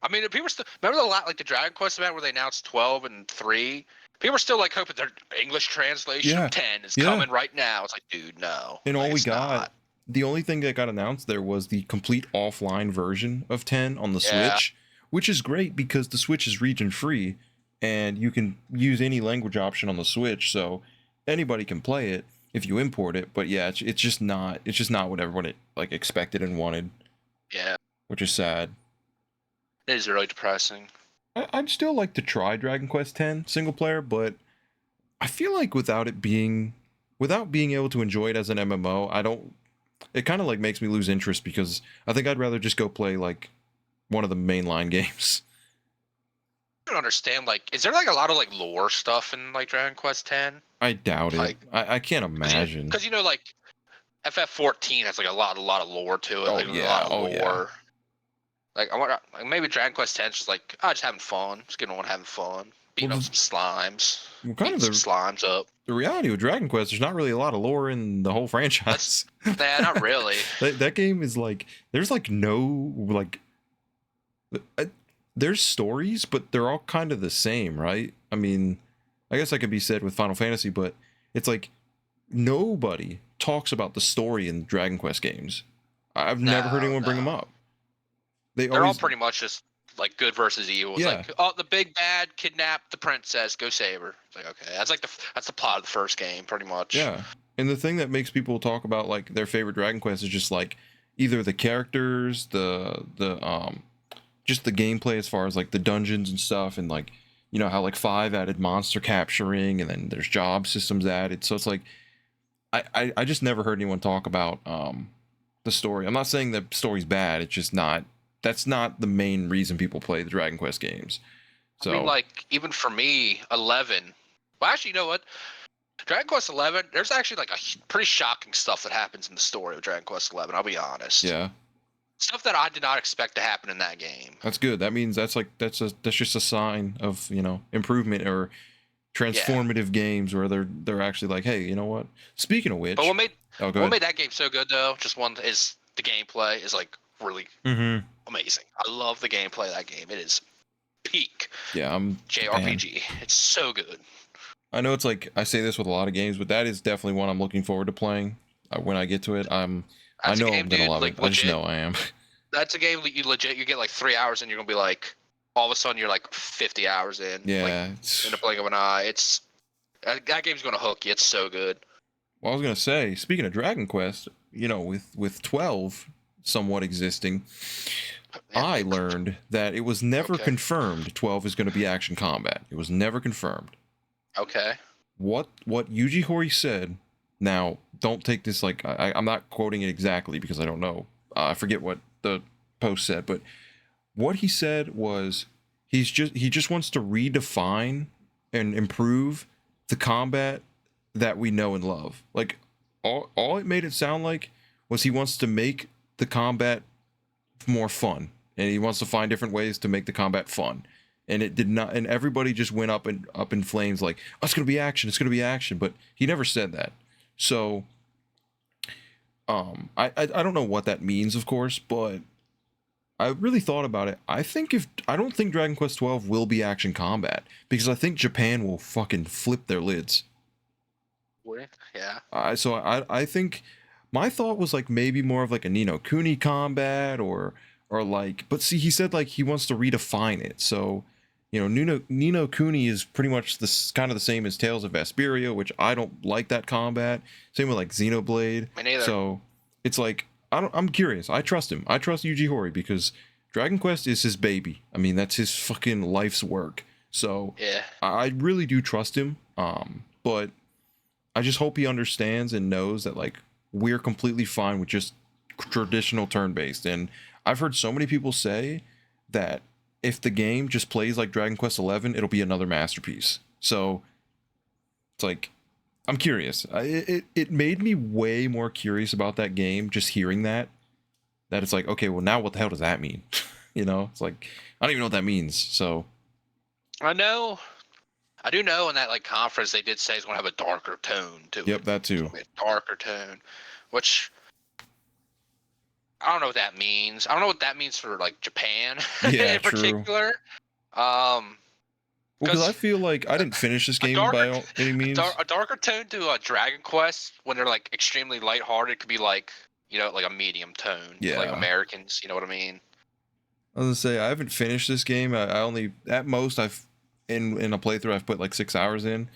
I mean, people still remember the Dragon Quest event where they announced 12 and 3. People are still like hoping their English translation of 10 is coming right now. It's like, dude, no. And all we got, not. The only thing that got announced there was the complete offline version of 10 on the Switch, which is great because the Switch is region free, and you can use any language option on the Switch, so anybody can play it if you import it. But yeah, it's just not what everybody like expected and wanted. Yeah, which is sad. It is really depressing. I'd still like to try Dragon Quest X single player, but I feel like without being able to enjoy it as an MMO, it kind of like makes me lose interest, because I think I'd rather just go play like one of the mainline games. I don't understand, like, is there like a lot of like lore stuff in like Dragon Quest X? I doubt it. I can't imagine. Because like FF14 has like a lot of lore to it. Oh, like, yeah. A lot of Oh, lore. yeah. Like I want maybe Dragon Quest X is just like, just having fun, just getting on having fun, beating up some slimes, kind of some slimes up. The reality with Dragon Quest, there's not really a lot of lore in the whole franchise. Yeah, not really. that game is like, there's like no like, there's stories, but they're all kind of the same, right? I mean, I guess that could be said with Final Fantasy, but it's like nobody talks about the story in Dragon Quest games. I've never heard anyone bring them up. They're all pretty much just like good versus evil. It's Yeah. like, oh, the big bad kidnapped the princess, go save her. It's like, okay, that's the plot of the first game, pretty much. Yeah. And the thing that makes people talk about like their favorite Dragon Quest is just like either the characters, just the gameplay as far as like the dungeons and stuff, and like, how like 5 added monster capturing, and then there's job systems added. So it's like I just never heard anyone talk about the story. I'm not saying the story's bad, it's just that's not the main reason people play the Dragon Quest games. So I mean, like, even for me, 11. Well, actually, you know what? Dragon Quest 11, there's actually like a pretty shocking stuff that happens in the story of Dragon Quest 11. I'll be honest. Yeah. Stuff that I did not expect to happen in that game. That's good. That means that's just a sign of, improvement or transformative games where they're actually like, hey, you know what? Speaking of which, but what made that game so good though, just one is the gameplay is like really amazing. I love the gameplay of that game. It is peak. Yeah, JRPG. It's so good. I know it's like I say this with a lot of games, but that is definitely one I'm looking forward to playing. When I get to it, I know I'm gonna love it. I just know I am. That's a game that you get like 3 hours and you're gonna be like, all of a sudden you're like 50 hours in. Yeah. Like, in a blink of an eye. That game's gonna hook you. It's so good. Well, I was gonna say, speaking of Dragon Quest, with 12 somewhat existing, Yeah. I learned that it was never Okay. confirmed 12 is going to be action combat. It was never confirmed. Okay. What Yuji Horii said. Now, don't take this like I'm not quoting it exactly because I don't know. I forget what the post said, but what he said was he just wants to redefine and improve the combat that we know and love. Like all it made it sound like was he wants to make the combat more fun, and he wants to find different ways to make the combat fun. And it did not, and everybody just went up in flames like, oh, it's gonna be action, it's gonna be action, but he never said that. So I don't know what that means, of course, but I really thought about it. I don't think Dragon Quest 12 will be action combat because I think Japan will fucking flip their lids. Yeah. I think my thought was like maybe more of like a Ni no Kuni combat or like, but see, he said like he wants to redefine it. So Ni no Kuni is pretty much kind of the same as Tales of Vesperia, which I don't like that combat. Same with like Xenoblade. Me neither. So it's like I'm curious. I trust him. I trust Yuji Horii because Dragon Quest is his baby. I mean, that's his fucking life's work. So Yeah. I really do trust him. But I just hope he understands and knows that like we're completely fine with just traditional turn-based. And I've heard so many people say that if the game just plays like Dragon Quest 11, it'll be another masterpiece. So it's like I'm curious. It made me way more curious about that game just hearing that. That it's like, okay, well now what the hell does that mean? It's like I don't even know what that means. So I do know in that like conference they did say it's gonna have a darker tone to it. Yep, that too. A darker tone, which I don't know what that means. I don't know what that means for like Japan Yeah, in particular. Well, because I feel like I didn't finish this game by any means. A darker tone to a Dragon Quest when they're like extremely lighthearted could be like like a medium tone. Yeah. Like Americans, you know what I mean? I was gonna say I haven't finished this game. I only at most I've in a playthrough I've put like 6 hours in.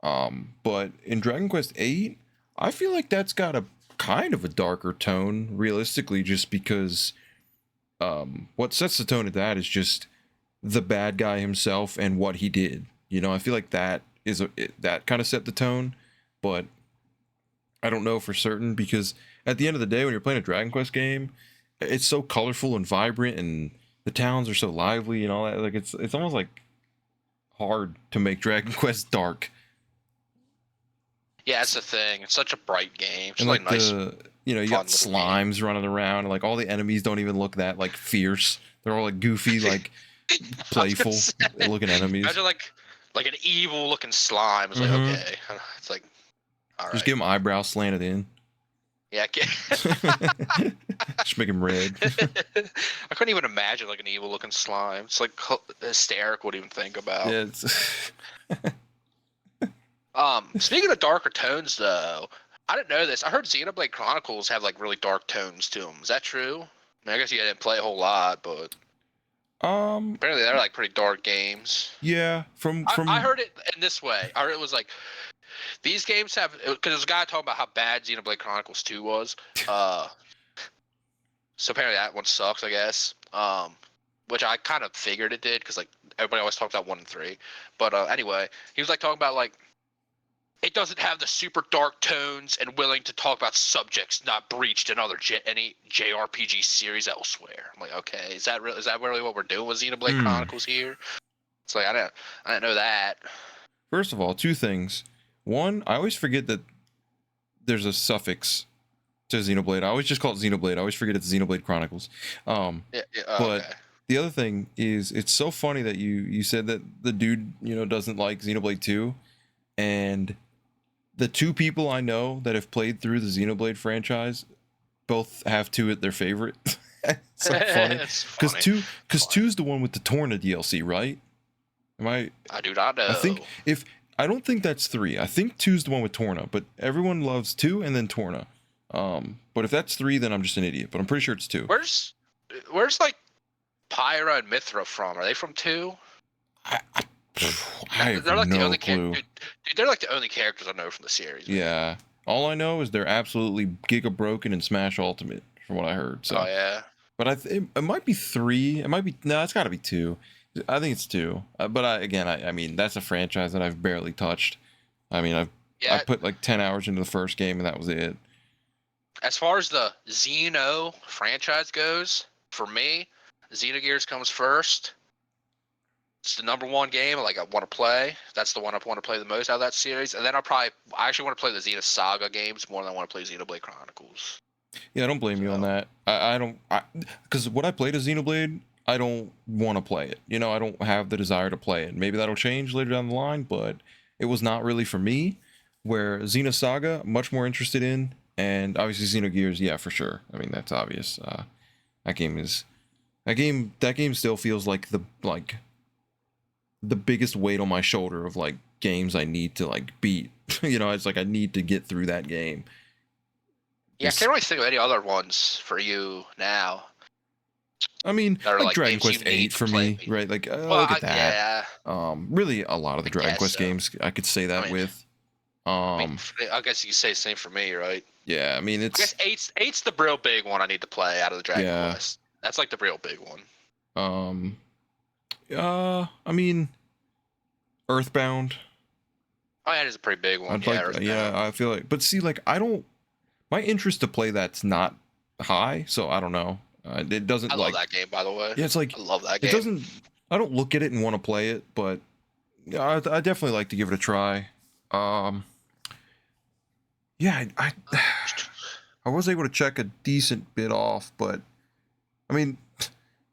But in Dragon Quest 8, I feel like that's got a kind of a darker tone, realistically, just because what sets the tone of that is just the bad guy himself and what he did. I feel like that that kind of set the tone, but I don't know for certain because at the end of the day, when you're playing a Dragon Quest game, it's so colorful and vibrant, and the towns are so lively and all that. Like it's almost like hard to make Dragon Quest dark. Yeah, that's the thing. It's such a bright game. It's And like like nice. you got slimes running around, and like all the enemies don't even look that like fierce. They're all like goofy, like playful looking enemies. Imagine like an evil looking slime. It's like okay, it's like all right. Just give him eyebrows slanted in. Yeah, Just make him red. I couldn't even imagine like an evil looking slime. It's like hysterical to even think about. Yeah, it's Speaking of darker tones though, I didn't know this. I heard Xenoblade Chronicles have like really dark tones to them. Is that true? I guess you didn't play a whole lot, but apparently they're like pretty dark games. Yeah, from I heard it in this way. I heard it was like these games have, because there's a guy talking about how bad Xenoblade Chronicles 2 was. So apparently that one sucks, I guess. Which I kind of figured it did because like everybody always talks about 1 and 3. But anyway, he was like talking about like it doesn't have the super dark tones and willing to talk about subjects not breached in any JRPG series elsewhere. I'm like, okay, is that really what we're doing with Xenoblade Chronicles here? It's like I didn't know that. First of all, 2 things. One, I always forget that there's a suffix to Xenoblade. I always just call it Xenoblade. I always forget it's Xenoblade Chronicles. But Okay. the other thing is, it's so funny that you said that the dude doesn't like Xenoblade 2, and the 2 people I know that have played through the Xenoblade franchise both have 2 at their favorite. It's so funny because 2 is the one with the Torna DLC, right? I do not know. I don't think that's 3. I think 2's the one with Torna, but everyone loves 2 and then Torna. But if that's 3, then I'm just an idiot. But I'm pretty sure it's 2. Where's like Pyra and Mithra from? Are they from 2? I have they're like no the only clue. Dude, they're like the only characters I know from the series. Yeah. All I know is they're absolutely giga broken in Smash Ultimate, from what I heard. So, Oh yeah. but it might be 3. It might be no. It's got to be 2. I think it's 2. But I mean, that's a franchise that I've barely touched. I mean, I Yeah. put like 10 hours into the first game and that was it. As far as the Xeno franchise goes, for me, Xenogears comes first. It's the number one game like I want to play. That's the one I want to play the most out of that series. And then I actually want to play the Xena Saga games more than I want to play Xenoblade Chronicles. Yeah, I don't blame you on that. I don't, because when I played a Xenoblade, I don't want to play it. You know, I don't have the desire to play it. Maybe that'll change later down the line, but it was not really for me. Where Xena Saga, much more interested in, and obviously Xenogears, yeah, for sure. I mean, that's obvious. That game still feels like the biggest weight on my shoulder of like games I need to like beat. You know, it's like I need to get through that game. Yeah, I can't really think of any other ones for you now. I mean, like Dragon games Quest you need 8 to for play. me, right? Like, Well, look at that. yeah, Really, a lot of the I Dragon guess Quest so. games I could say that I mean, with. I guess you could say the same for me, right? Yeah, I mean, I it's guess eight's the real big one I need to play out of the Dragon yeah. Quest. That's like the real big one. I mean, Earthbound. Oh, yeah, it is a pretty big one. I'd like, Earthbound. yeah, I feel like, but see, like, my interest to play that's not high, so I don't know. It doesn't I like love that game, by the way. Yeah, it's like I love that game. It doesn't. I don't look at it and want to play it, but yeah, I definitely like to give it a try. Yeah, I was able to check a decent bit off, but I mean,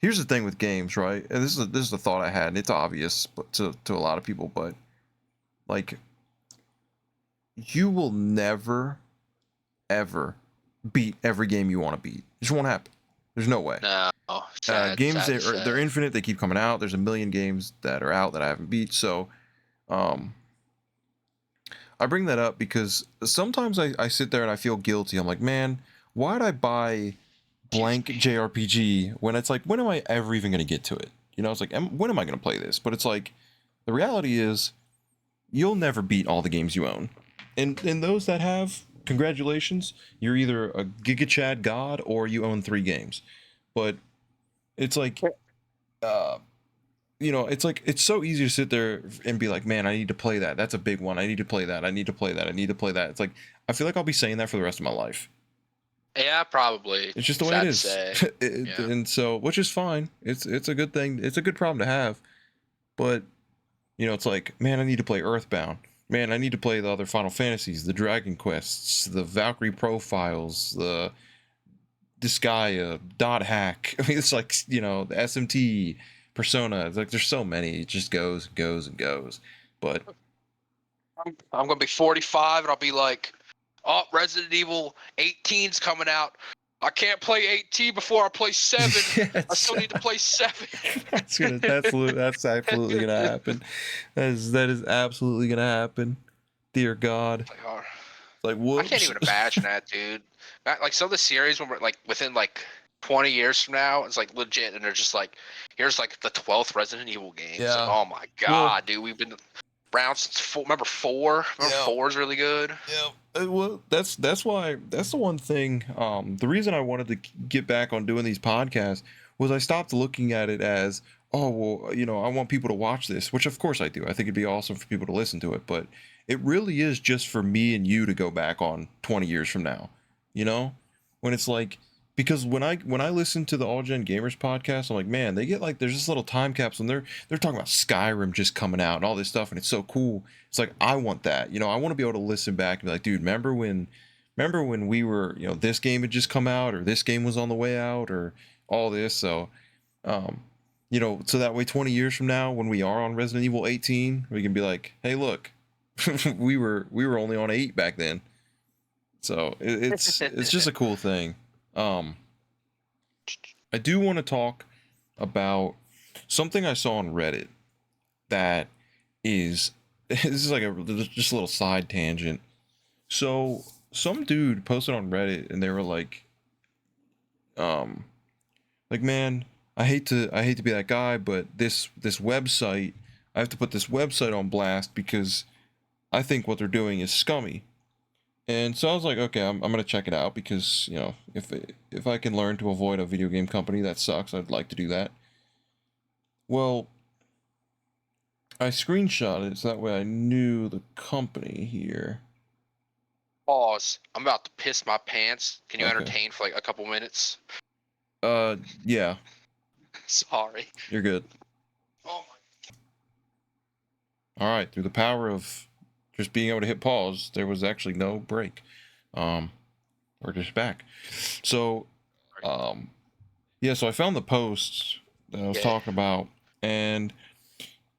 here's the thing with games, right? And this is a thought I had, and it's obvious, but to a lot of people, but like, you will never, ever beat every game you want to beat. It just won't happen. There's no way. No, games they're infinite. They keep coming out. There's a million games that are out that I haven't beat. So, I bring that up because sometimes I sit there and I feel guilty. I'm like, man, why'd I buy blank JRPG when it's like, when am I ever even going to get to it? You know, it's like, when am I going to play this? But it's like, the reality is, you'll never beat all the games you own. And those that have, congratulations, you're either a Giga Chad god or you own 3 games. But it's like, you know, it's like, it's so easy to sit there and be like, man, I need to play that. That's a big one. I need to play that. I need to play that. I need to play that. It's like, I feel like I'll be saying that for the rest of my life. Yeah, probably. It's just the way it is. And so, which is fine. It's a good thing. It's a good problem to have. But, you know, it's like, man, I need to play Earthbound. Man, I need to play the other Final Fantasies, the Dragon Quests, the Valkyrie Profiles, the Disgaea, Dot Hack. I mean, it's like, you know, the SMT, Persona. It's like, there's so many. It just goes and goes and goes. But I'm gonna be 45 and I'll be like, oh, Resident Evil 18's coming out. I can't play 18 before I play 7. I still need to play 7. that's absolutely gonna happen. That is absolutely gonna happen. Dear God. Like, whoops. I can't even imagine that, dude. Like some of the series when we're like within like 20 years from now, it's like legit, and they're just like, here's like the 12th Resident Evil game. Yeah. Like, oh my God, dude, we've been around since 4. Remember 4? Remember 4 is really good. Yeah. Well, that's why, that's the one thing. The reason I wanted to get back on doing these podcasts was I stopped looking at it as, oh, well, you know, I want people to watch this, which of course I do. I think it'd be awesome for people to listen to it, but it really is just for me and you to go back on 20 years from now, you know, when it's like, because when I listen to the All Gen Gamers podcast, I'm like, man, they get like, there's this little time capsule and they're talking about Skyrim just coming out and all this stuff, and it's so cool. It's like, I want that, you know. I want to be able to listen back and be like, dude, remember when we were, you know, this game had just come out, or this game was on the way out, or all this. So, you know, so that way 20 years from now, when we are on Resident Evil 18, we can be like, hey, look, we were only on 8 back then. So it's just a cool thing. I do want to talk about something I saw on Reddit that is, this is like just a little side tangent. So some dude posted on Reddit and they were like, man, I hate to be that guy, but this website, I have to put this website on blast because I think what they're doing is scummy. And so I was like, okay, I'm gonna check it out because if I can learn to avoid a video game company that sucks, I'd like to do that. Well, I screenshot it so that way I knew the company here. Pause. I'm about to piss my pants. Can you Okay. entertain for like a couple minutes? Yeah, Sorry. you're good. Oh All right, through the power of just being able to hit pause, there was actually no break. We're just back. So, yeah, so I found the post that I was yeah. talking about, and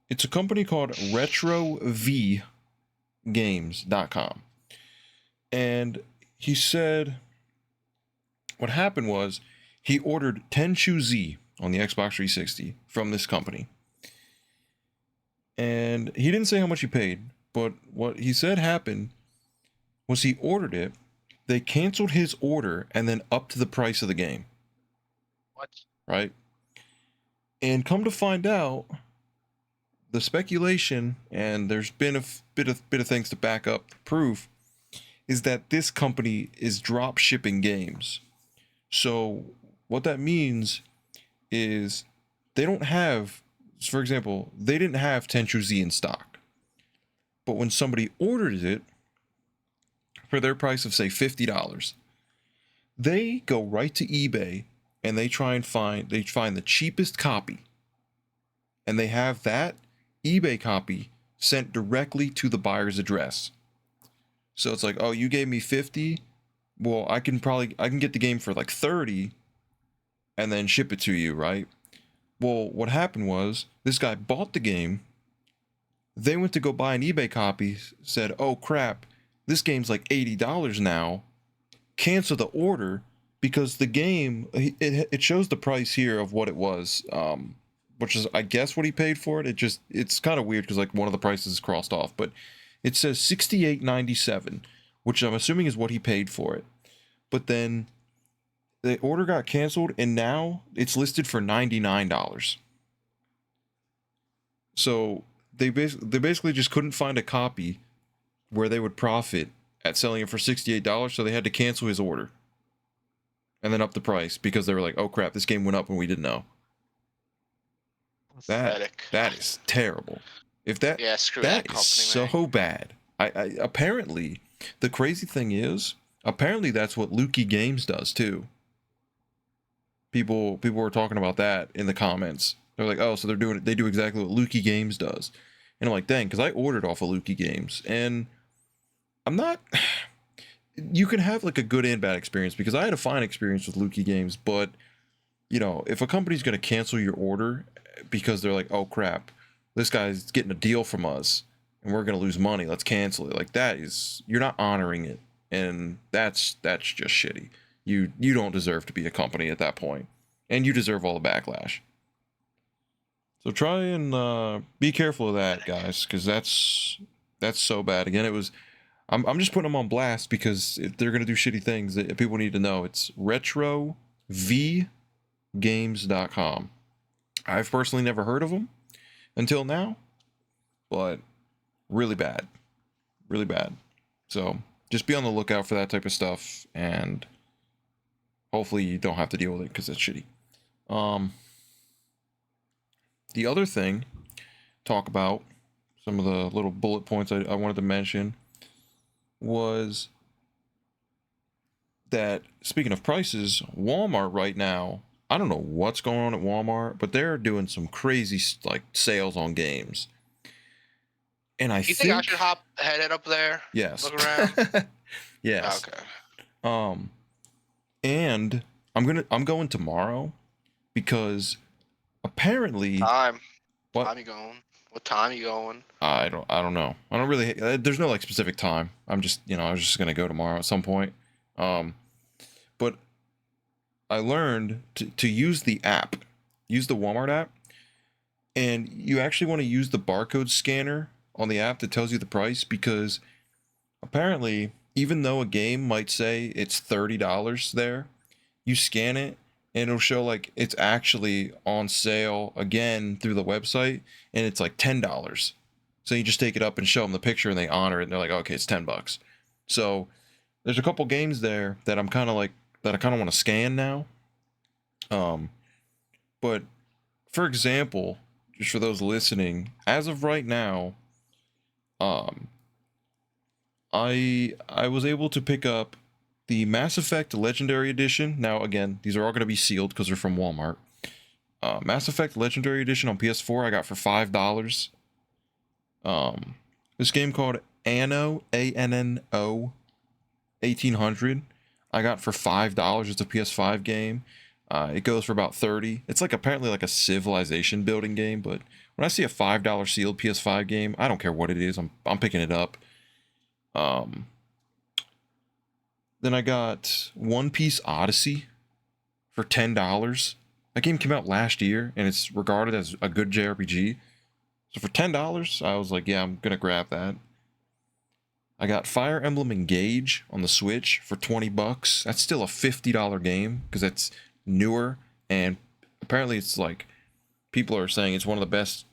it's a company called RetroVGames.com. And he said what happened was he ordered Tenchu Z on the Xbox 360 from this company. And he didn't say how much he paid, but what he said happened was he ordered it, they canceled his order, and then upped the price of the game. What? Right? And come to find out, the speculation, and there's been a bit of things to back up the proof, is that this company is drop shipping games. So what that means is they don't have, for example, they didn't have Tenchu Z in stock. But when somebody orders it for their price of say $50, they go right to eBay and they find the cheapest copy. And they have that eBay copy sent directly to the buyer's address. So it's like, oh, you gave me 50. Well, I can get the game for like 30 and then ship it to you, right? Well, what happened was this guy bought the game. They went to go buy an eBay copy, said, oh crap, this game's like $80 now. Cancel the order because the game, it shows the price here of what it was, which is, I guess, what he paid for it. It's kind of weird because like one of the prices is crossed off, but it says $68.97, which I'm assuming is what he paid for it. But then the order got canceled and now it's listed for $99. So they basically just couldn't find a copy where they would profit at selling it for $68, so they had to cancel his order and then up the price because they were like, oh crap, this game went up and we didn't know. That is terrible. If that Yeah, screw that that is company, so bad. I apparently the crazy thing is apparently that's what Lukey Games does too. People were talking about that in the comments. They're like, oh, so they do exactly what Lukey Games does. And I'm like, dang, because I ordered off of Lukey Games and I'm not. You can have like a good and bad experience because I had a fine experience with Lukey Games, but if a company's going to cancel your order because they're like, oh crap, this guy's getting a deal from us and we're going to lose money, let's cancel it. Like you're not honoring it, and that's just shitty. You don't deserve to be a company at that point, and you deserve all the backlash. So try and be careful of that, guys, because that's so bad. Again, I'm just putting them on blast because if they're gonna do shitty things, people need to know. It's RetroVGames.com. I've personally never heard of them until now, but really bad, really bad. So just be on the lookout for that type of stuff, and hopefully you don't have to deal with it because it's shitty. The other thing, talk about some of the little bullet points I wanted to mention was that speaking of prices, Walmart right now, I don't know what's going on at Walmart, but they're doing some crazy like sales on games. And I think I should head up there? Yes. Look around. Yes. Okay. And I'm going tomorrow because apparently Time. What? Time you going? What time you going? I don't know. I don't really. There's no like specific time. I'm just I was just gonna go tomorrow at some point. But I learned to use the app, use the Walmart app, and you actually want to use the barcode scanner on the app that tells you the price because apparently, even though a game might say it's $30 there, you scan it and it'll show like it's actually on sale again through the website and it's like $10. So you just take it up and show them the picture and they honor it and they're like, okay, it's $10. So there's a couple games there that I'm kind of like that I kind of want to scan now. But for example, just for those listening, as of right now, um, I was able to pick up the Mass Effect Legendary Edition. Now, again, these are all going to be sealed because they're from Walmart. Mass Effect Legendary Edition on PS4 I got for $5. This game called Anno, ANNO 1800, I got for $5. It's a PS5 game. It goes for about 30. It's like apparently like a civilization building game, but when I see a $5 sealed PS5 game, I don't care what it is. I'm picking it up. Then I got One Piece Odyssey for $10. That game came out last year, and it's regarded as a good JRPG. So for $10, I was like, yeah, I'm gonna grab that. I got Fire Emblem Engage on the Switch for $20. That's still a $50 game because it's newer, and apparently it's like people are saying it's one of the best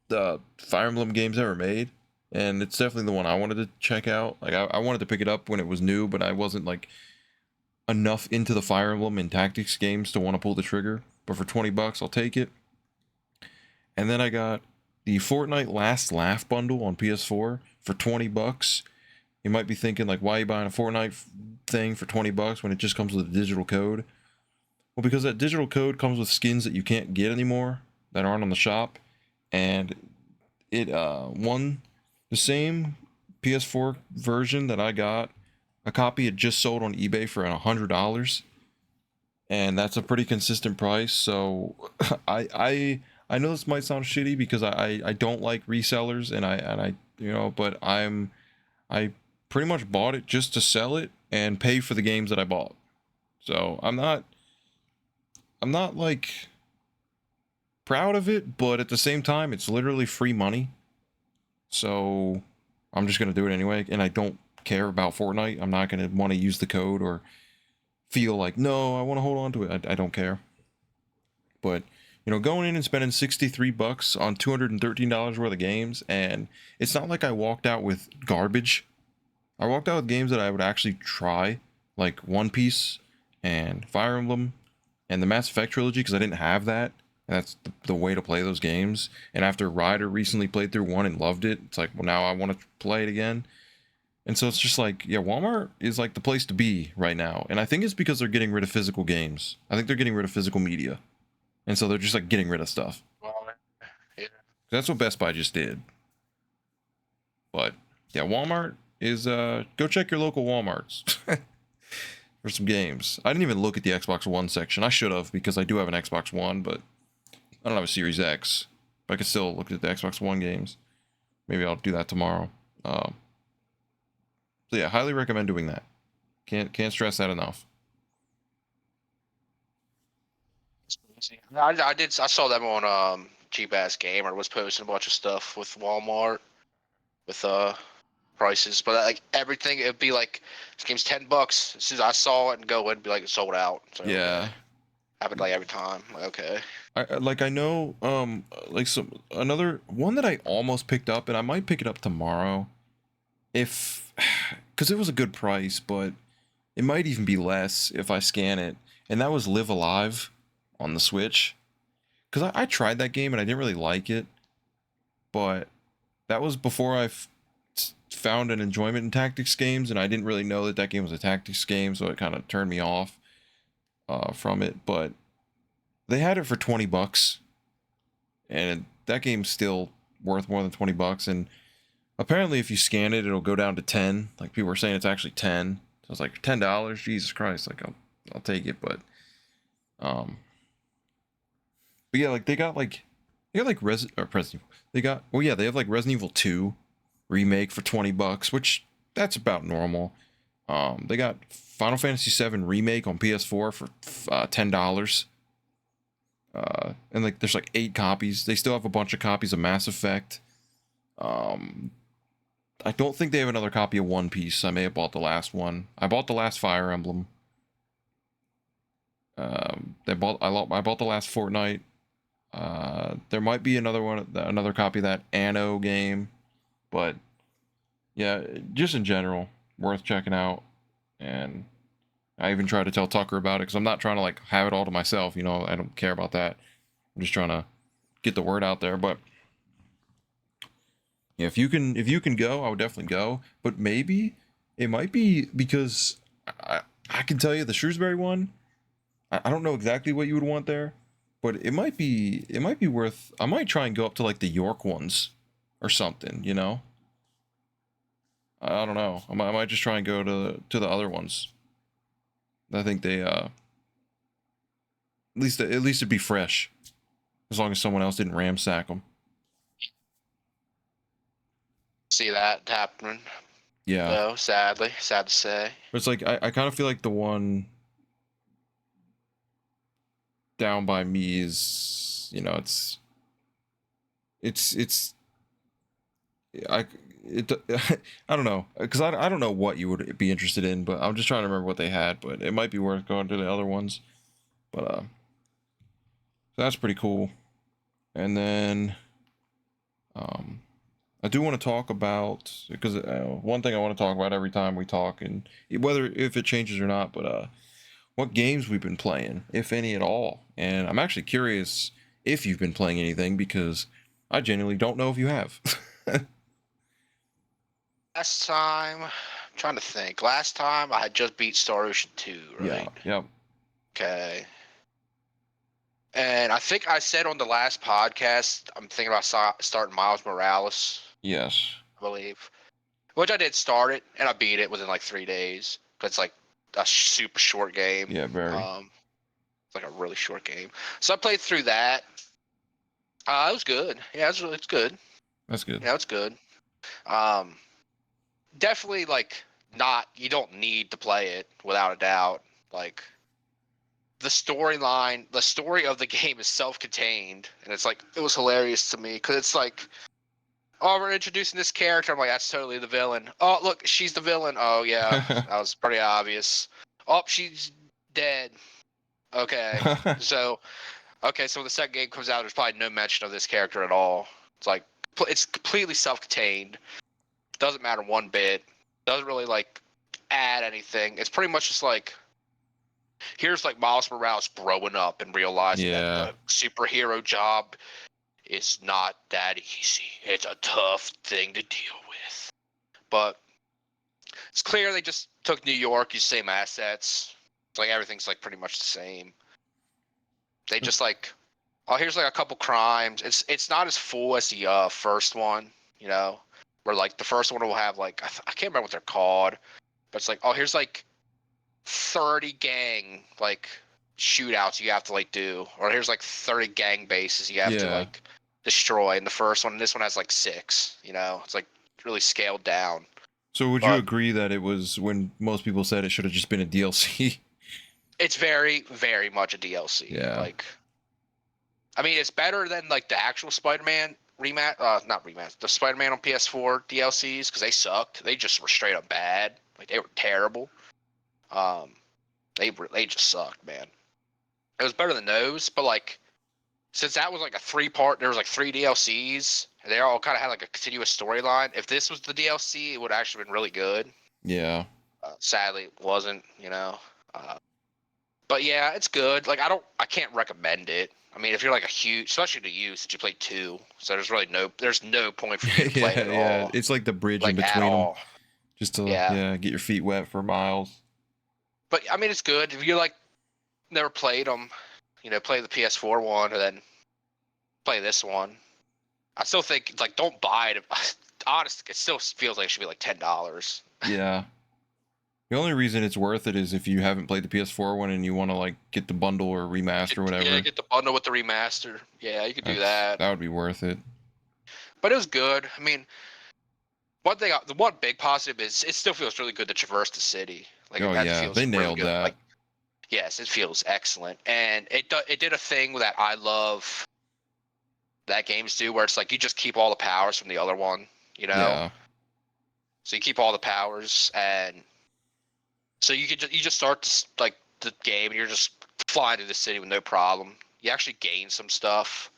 Fire Emblem games ever made, and it's definitely the one I wanted to check out. Like I wanted to pick it up when it was new, but I wasn't like enough into the Fire Emblem and Tactics games to want to pull the trigger. But for $20, I'll take it. And then I got the Fortnite Last Laugh bundle on PS4 for $20. You might be thinking like, why are you buying a Fortnite thing for $20 when it just comes with a digital code? Well, because that digital code comes with skins that you can't get anymore that aren't on the shop, and it won the same PS4 version that I got. A copy had just sold on eBay for $100, and that's a pretty consistent price. So I know this might sound shitty because I don't like resellers, and I but I pretty much bought it just to sell it and pay for the games that I bought. So I'm not like proud of it, but at the same time it's literally free money. So I'm just gonna do it anyway, and I don't care about Fortnite. I'm not gonna want to use the code or feel like, no, I want to hold on to it. I don't care. But going in and spending $63 on $213 worth of games, and it's not like I walked out with garbage. I walked out with games that I would actually try, like One Piece and Fire Emblem and the Mass Effect trilogy, because I didn't have that. And that's the way to play those games. And after Ryder recently played through one and loved it, it's like, well, now I want to play it again. And so it's just like, yeah, Walmart is like the place to be right now. And I think it's because they're getting rid of physical games. I think they're getting rid of physical media. And so they're just like getting rid of stuff. Well, yeah. That's what Best Buy just did. But yeah, Walmart is go check your local Walmarts for some games. I didn't even look at the Xbox One section. I should have, because I do have an Xbox One, but I don't have a Series X. But I could still look at the Xbox One games. Maybe I'll do that tomorrow. So yeah, highly recommend doing that. Can't stress that enough. I saw them on Cheap Ass Gamer was posting a bunch of stuff with Walmart with prices, but like everything, it'd be like this game's $10. As soon as I saw it and go in, it'd be like it's sold out. So, Yeah. okay. Happened like every time. Like, okay. I know like another one that I almost picked up, and I might pick it up tomorrow because it was a good price, but it might even be less if I scan it, and that was Live Alive on the Switch, because I tried that game and I didn't really like it, but that was before I found an enjoyment in tactics games, and I didn't really know that game was a tactics game, so it kind of turned me off from it. But they had it for $20, and that game's still worth more than $20. And apparently, if you scan it, it'll go down to 10. Like people were saying, it's actually 10. So it's like $10. Jesus Christ! Like I'll take it, but yeah, like they got like Resident Evil. They have like Resident Evil 2 remake for $20, which that's about normal. They got Final Fantasy 7 remake on PS4 for $10. And like there's like 8 copies. They still have a bunch of copies of Mass Effect. I don't think they have another copy of One Piece. I may have bought the last one. I bought the last Fire Emblem. I bought the last Fortnite. There might be another copy of that Anno game, but yeah, just in general, worth checking out. And I even tried to tell Tucker about it because I'm not trying to like have it all to myself. You know, I don't care about that. I'm just trying to get the word out there. But yeah, if you can go, I would definitely go. But maybe it might be because I can tell you the Shrewsbury one. I don't know exactly what you would want there, but it might be worth. I might try and go up to like the York ones or something. You know, I don't know. I might just try and go to the other ones. I think they at least it'd be fresh as long as someone else didn't ramsack them. See that happening, Yeah, though. Sadly, sad to say. but it's like I kind of feel like the one down by me is it's I it I don't know because I don't know what you would be interested in, but I'm just trying to remember what they had. But it might be worth going to the other ones. But so that's pretty cool. And then um I do want to talk about because one thing I want to talk about every time we talk, and whether if it changes or not, but what games we've been playing, if any at all. And I'm actually curious if you've been playing anything because I genuinely don't know if you have. Last time, I'm trying to think. Last time I had just beat Star Ocean 2, Yeah, right? yep, Okay. And I think I said on the last podcast, I'm thinking about starting Miles Morales, yes, I believe. Which I did start it, and I beat it within like 3 days. But it's like a super short game. yeah, very. It's like a really short game. So I played through that. It was good. Yeah, it's good. That's good. Yeah, it's good. Um, Definitely like not. You don't need to play it without a doubt. Like the storyline, the story of the game is self-contained, and it's like it was hilarious to me because it's like, oh, we're introducing this character. I'm like, that's totally the villain. Oh, look, she's the villain. Oh yeah, that was pretty obvious. Oh, she's dead. Okay, so so when the second game comes out, there's probably no mention of this character at all. It's like it's completely self-contained. Doesn't matter one bit. Doesn't really like add anything. It's pretty much just like here's like Miles Morales growing up and realizing that Yeah, the superhero job is not that easy. It's a tough thing to deal with. But it's clear they just took New York, used same assets. It's like everything's like pretty much the same. They just like, oh, here's like a couple crimes. It's not as full as the first one, you know, where like the first one will have like I can't remember what they're called, but it's like, oh, here's like 30 gang like shootouts you have to like do, or here's like 30 gang bases you have to yeah. like destroy in the first one. And this one has like 6. You know, it's like really scaled down. So would you But agree that it was when most people said it should have just been a DLC? it's very, very much a DLC. Yeah, Like, I mean, it's better than like the actual Spider-Man not rematch, the Spider-Man on PS4 DLCs because they sucked. They just were straight up bad. Like they were terrible. Um, they just sucked, man. It was better than those, but like since that was like a 3-part, there was like 3 DLCs, and they all kind of had like a continuous storyline. If this was the DLC, it would have actually been really good. yeah, Sadly, it wasn't. You know, uh, but yeah, it's good. Like I can't recommend it. I mean, if you're like a huge, especially to you, since you played 2, so there's no point for you to play it yeah, at yeah. all, It's like the bridge in like at between them, all. just to Yeah, get your feet wet for miles. but I mean, it's good if you're like never played them. You know, play the PS4 one and then play this one. I still think like don't buy it. Honestly, it still feels like it should be like $10. Yeah. The only reason it's worth it is if you haven't played the PS4 one and you want to like get the bundle or remaster or Yeah, whatever. get the bundle with the remaster. Yeah, you could do That's that. that would be worth it. But it was good. I mean, the one big positive is it still feels really good to traverse the city. Like Oh that yeah, feels they really nailed good. that. Like yes, it feels excellent, and it did a thing that I love that games do, where it's like you just keep all the powers from the other one. You know, Yeah. so you keep all the powers, and so you just start like the game, and you're just flying through the city with no problem. You actually gain some stuff,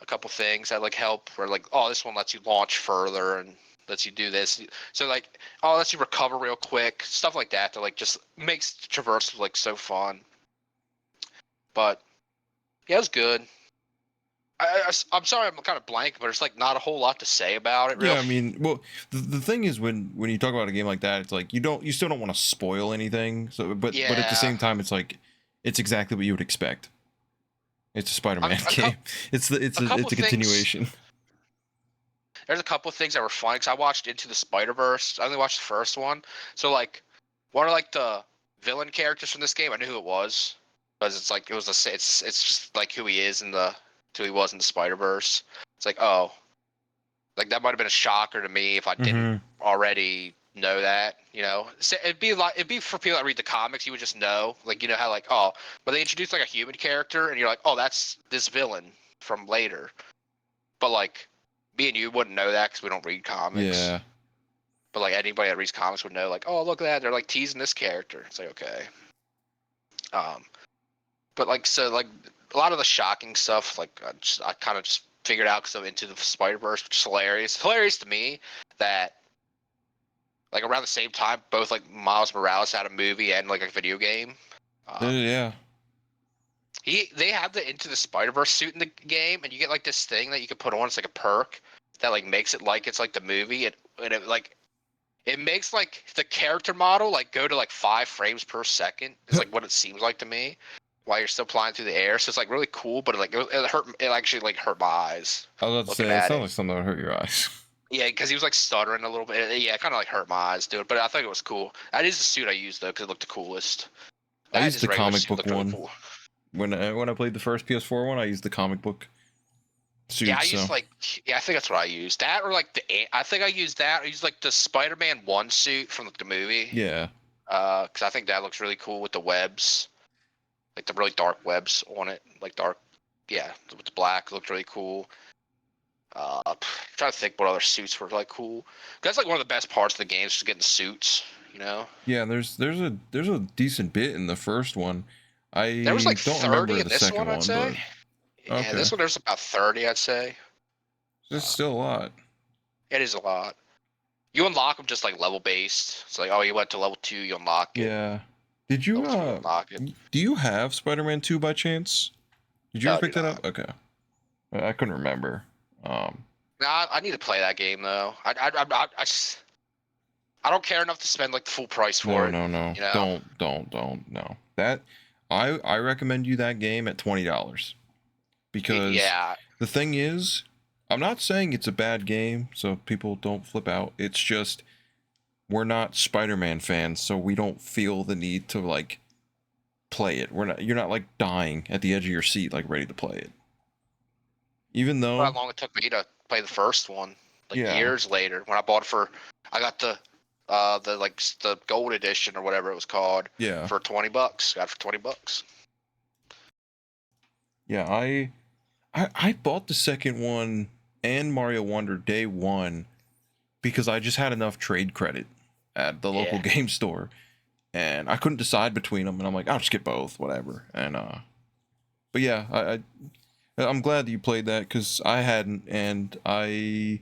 a couple things that like help. Where like, oh, this one lets you launch further, and lets you do this. So like, oh, lets you recover real quick, stuff like that. That like just makes traversal like so fun. But yeah, it was good. I'm sorry, I'm kind of blank, but there's like not a whole lot to say about it, really. Yeah, I mean, well, the thing is when you talk about a game like that, it's like you still don't want to spoil anything. So, but at the Yeah, same time, it's like it's exactly what you would expect. It's a I Spider-Man mean, game. It's a couple it's a things. continuation. There's a couple of things that were fun because I watched Into the Spider-Verse. I only watched the first one. So like, one of like the villain characters from this game, I knew who it was because it's like it was it's just like who he is in the who he was in the Spider-Verse. It's like, oh, like that might have been a shocker to me if I didn't Mm-hmm. already know that. So it'd be for people that read the comics. You would just know, like how like, oh, but they introduce like a human character and you're like, oh, that's this villain from later. But like me and you wouldn't know that because we don't read comics. Yeah. But like anybody that reads comics would know, like, oh, look at that, they're like teasing this character. It's like, okay. Um, but like so like a lot of the shocking stuff, like I kind of just figured out because I'm into the Spider Verse, which is hilarious. Hilarious to me that like around the same time, both like Miles Morales had a movie and like a video game. Um, Yeah. they have the Into the Spider Verse suit in the game, and you get like this thing that you can put on. It's like a perk that like makes it like it's like the movie, and it like it makes like the character model like go to like 5 frames per second. Is like what it seems like to me. While you're still flying through the air, so it's like really cool, but it hurt. It actually like hurt my eyes I was about to looking say it at sounds it. like something that would hurt your eyes. Yeah, because he was like stuttering a little bit. Yeah, it kind of like hurt my eyes, dude. But I thought it was cool. That is the suit I used though, because it looked the coolest. I That and used his the regular comic suit book looked really one cool. when I played the first PS4 one. I used the comic book Yeah, suit. I So used like I think that's what I used. That or like I think I used that. I used like the Spider-Man one suit from like, the movie. yeah, Because I think that looks really cool with the webs, like the really dark webs on it, like dark. Yeah, with the black looked really cool. Trying to think what other suits were like cool. That's like one of the best parts of the game is just getting suits. You know, yeah. There's a decent bit in the first one. there was like I don't 30 remember in the this second one, I'd one, say. but Yeah, okay, this one there's about 30, I'd say. it's Uh, still a lot. it is a lot. You unlock them just like level based. It's like, oh, you went to level 2, you unlock it. Yeah. Did you Level 3, you unlock it. do you have Spider-Man 2 by chance? Did you No, ever I do pick that not. up? Okay. I couldn't remember. Nah, I need to play that game though. I don't care enough to spend like the full price for No, it. no, no. You know. Don't. No. That I recommend you that game at $20 because Yeah. the thing is, I'm not saying it's a bad game, so people don't flip out. It's just we're not Spider-Man fans, so we don't feel the need to like play it. You're not like dying at the edge of your seat like ready to play it. Even How though, long it took me to play the first one? Like yeah, years later, when I bought it I got the like the gold edition or whatever it was called yeah, for $20. Got it for $20. yeah, I bought the second one and Mario Wonder day one because I just had enough trade credit at the local Yeah. game store and I couldn't decide between them and I'm like I'll just get both whatever and but yeah I'm glad that you played that because I hadn't and I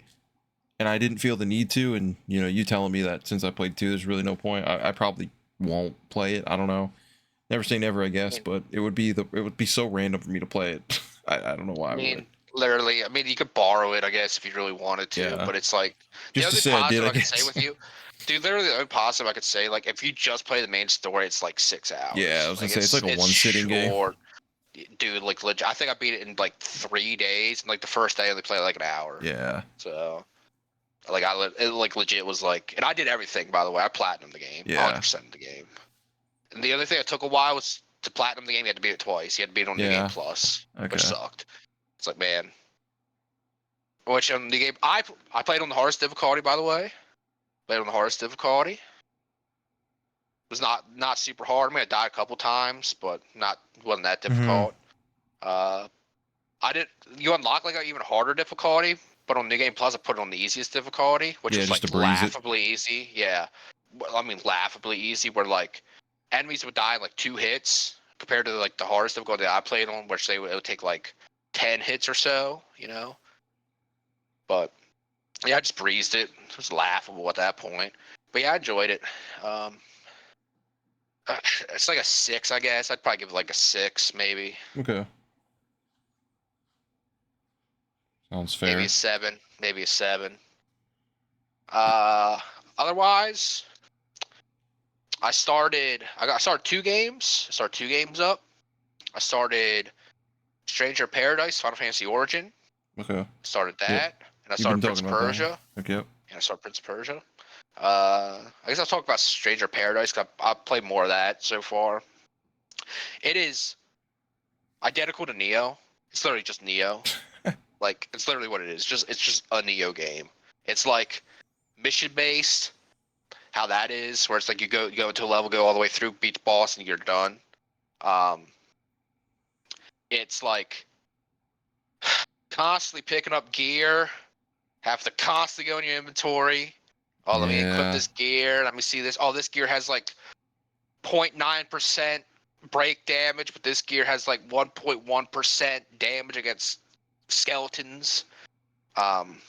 didn't feel the need to and you telling me that since I played two there's really no point. I probably won't play it. I don't know. Never say never, I guess, but it would be so random for me to play it. I don't know why I I would. mean, literally, you could borrow it, I guess, if you really wanted to, Yeah, but it's like the just to only say I did, positive I I could say guess. with you, dude. Literally, the only positive I could say, like, if you just play the main story, it's like six Yeah, I hours. was gonna Like, say it's like a it's one sitting game. short, dude. Like, legit, I think I beat it in like 3 days, and like the first day I only played like an hour. Yeah, So, like, it like legit was like, and I did everything by the way. I platinumed the game, yeah, 100% the game. And the other thing that took a while was to platinum the game. You had to beat it twice. You had to beat it on New Game yeah. Plus, which Okay. sucked. It's like, man. Which the game I played on the hardest difficulty, by the way. Played on the hardest difficulty. It was not super hard. I mean, I died a couple times, but wasn't that Mm-hmm. difficult. Uh, I did. You unlock like an even harder difficulty, but on New Game Plus, I put it on the easiest difficulty, which Yeah, was just to like breeze it. laughably easy. Yeah, well, I mean laughably easy. Where like enemies would die in like 2 hits compared to like the hardest difficulty I played on, which it would take like 10 hits or so. But Yeah, I just breezed it. It was laughable at that point. But yeah, I enjoyed it. Um, it's like a 6, I guess. I'd probably give it like a 6, maybe. Okay. Sounds Maybe a fair. 7. Maybe a 7. Uh, Otherwise, I started 2 games. I started 2 games up. I started Stranger Paradise, Final Fantasy Origin. Okay. Started Yep. that. And I You've been started Prince talking of about that one. Persia. Okay. Yep. And I started Prince of Persia. I guess I'll talk about Stranger Paradise, 'cause I've played more of that so far. It is identical to Neo. It's literally just Neo. Like, it's literally what it is. It's just a Neo game. It's like mission based, how that is, where it's like you go into a level, go all the way through, beat the boss, and you're done. Um, it's like constantly picking up gear, have to constantly go in your inventory. Oh, let me equip Yeah. this gear. Let me see this. Oh, this gear has like 0.9% break damage, but this gear has like 1.1% damage against skeletons. Um,